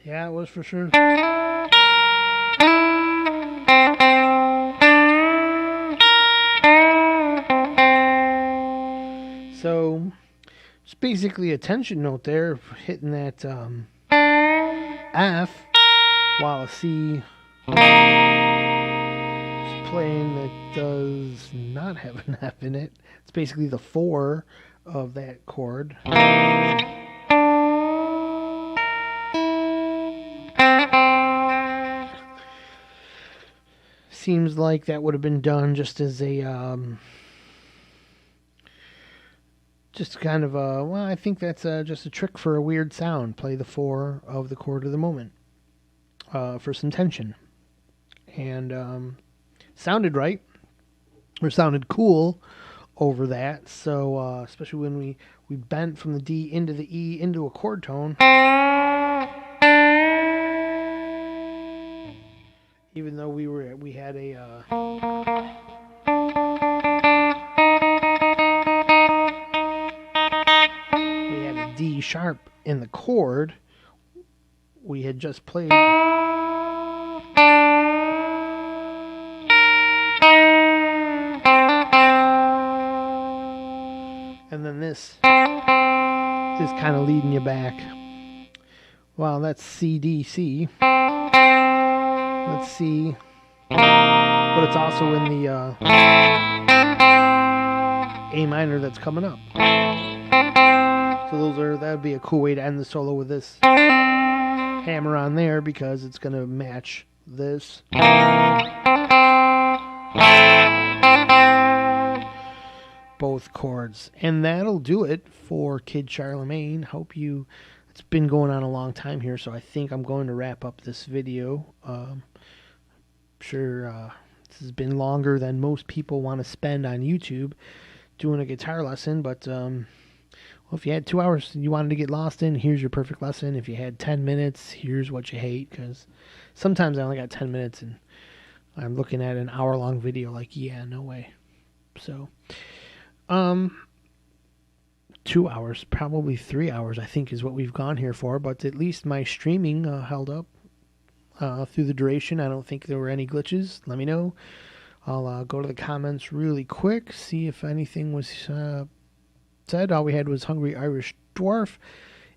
Yeah, it was for sure. So it's basically a tension note there, hitting that F while a C is playing that does not have an F in it. It's basically the 4 of that chord. Seems like that would have been done just as a just kind of a, well, I think that's just a trick for a weird sound. Play the 4 of the chord of the moment for some tension. And sounded right, or sounded cool over that. So especially when we bent from the D into the E into a chord tone. Even though we had a D sharp in the chord, we had just played. And then this is kind of leading you back. Well, that's C, D, C. Let's see. but it's also in the A minor that's coming up. So that would be a cool way to end the solo, with this hammer on there, because it's going to match this. Both chords. And that'll do it for Kid Charlemagne. It's been going on a long time here, so I think I'm going to wrap up this video. Sure, this has been longer than most people want to spend on YouTube doing a guitar lesson, but well, if you had 2 hours you wanted to get lost in, here's your perfect lesson. If you had 10 minutes, here's what you hate, because sometimes I only got 10 minutes and I'm looking at an hour-long video like, yeah, no way. So, 2 hours, probably 3 hours, I think is what we've gone here for, but at least my streaming held up through the duration. I don't think there were any glitches. Let me know. I'll go to the comments really quick, see if anything was said. All we had was Hungry Irish Dwarf.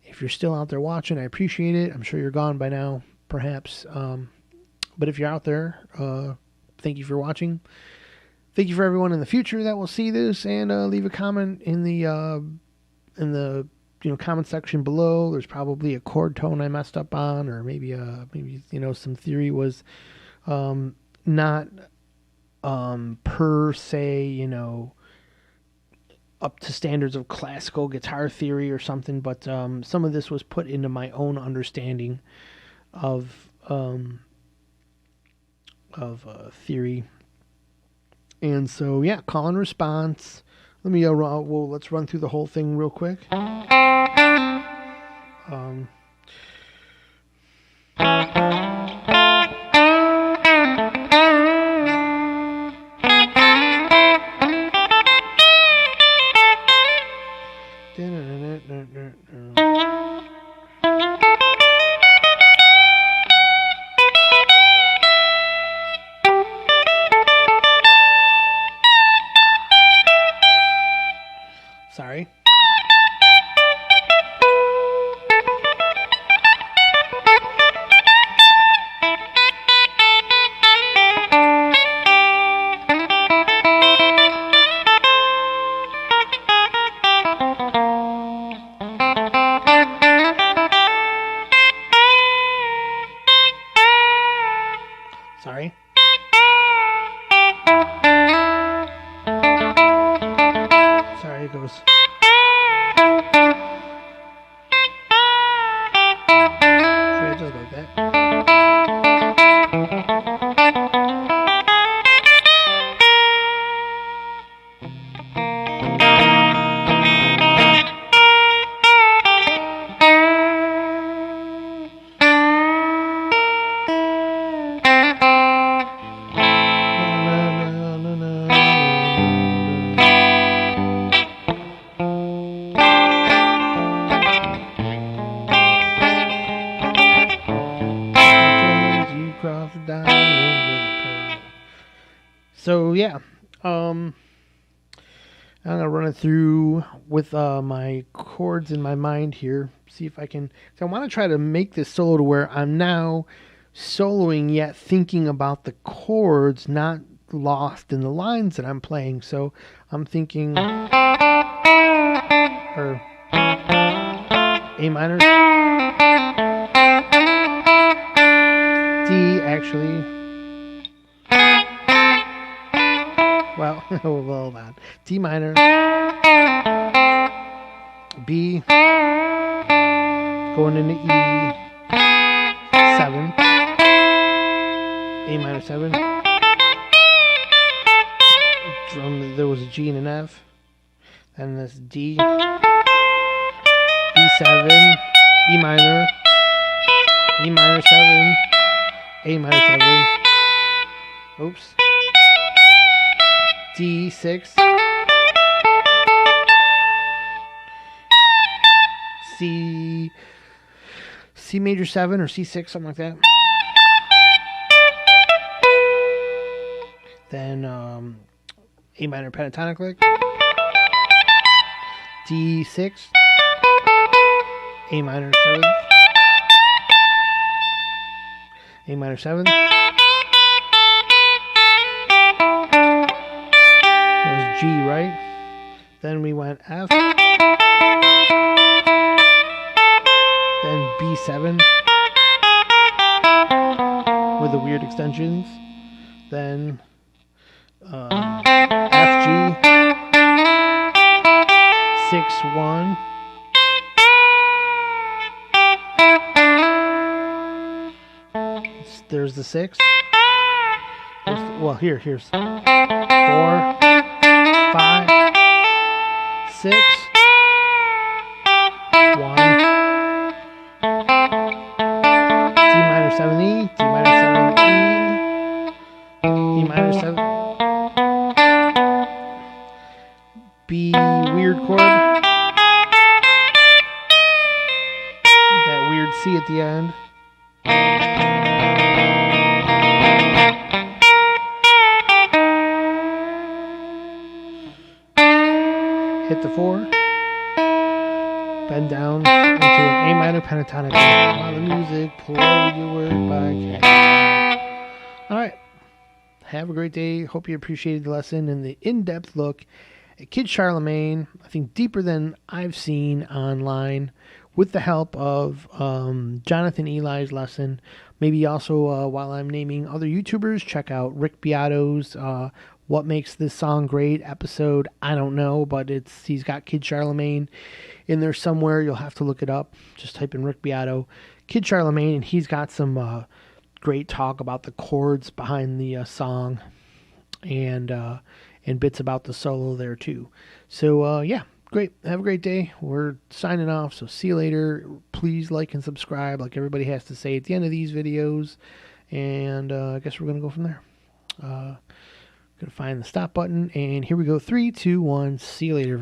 If you're still out there watching, I appreciate it. I'm sure you're gone by now, perhaps. But if you're out there, thank you for watching. Thank you for everyone in the future that will see this, and leave a comment in the comment section below. There's probably a chord tone I messed up on, or maybe some theory was not per se up to standards of classical guitar theory or something, but some of this was put into my own understanding of theory. And so, yeah, call and response. Let me let's run through the whole thing real quick. Sorry. Sorry. Sorry, it goes. So it does like that. So yeah, I'm gonna run it through with my chords in my mind here. See if I can. So I want to try to make this solo to where I'm now soloing yet thinking about the chords, not lost in the lines that I'm playing. So I'm thinking, or A minor, D actually. Well, hold on. D minor, B, going into E7, A minor 7. There was a G and an F. Then this D, E7, E minor, E minor 7, A minor 7. Oops. D6, C major 7 or C6, something like that. Then A minor pentatonic lick, D6, A minor 7, A minor 7, G, right? Then we went F, then B7 with the weird extensions, then F, G, 6-1, there's the 6. Well, here's 4, 5, 6, 1, D minor 7E, D minor 7E, E minor 7, B weird chord, that weird C at the end. Hit the 4, bend down into an A minor pentatonic while the music play your word by K. Alright, have a great day. Hope you appreciated the lesson and the in-depth look at Kid Charlemagne. I think deeper than I've seen online, with the help of Jonathan Eli's lesson. Maybe also while I'm naming other YouTubers, check out Rick Beato's What Makes This Song Great episode. I don't know, but he's got Kid Charlemagne in there somewhere. You'll have to look it up. Just type in Rick Beato, Kid Charlemagne, and he's got some great talk about the chords behind the song and bits about the solo there too. So yeah, great. Have a great day. We're signing off, so see you later. Please like and subscribe like everybody has to say at the end of these videos, and I guess we're gonna go from there. Gonna find the stop button, and here we go. 3, 2, 1. See you later, everybody.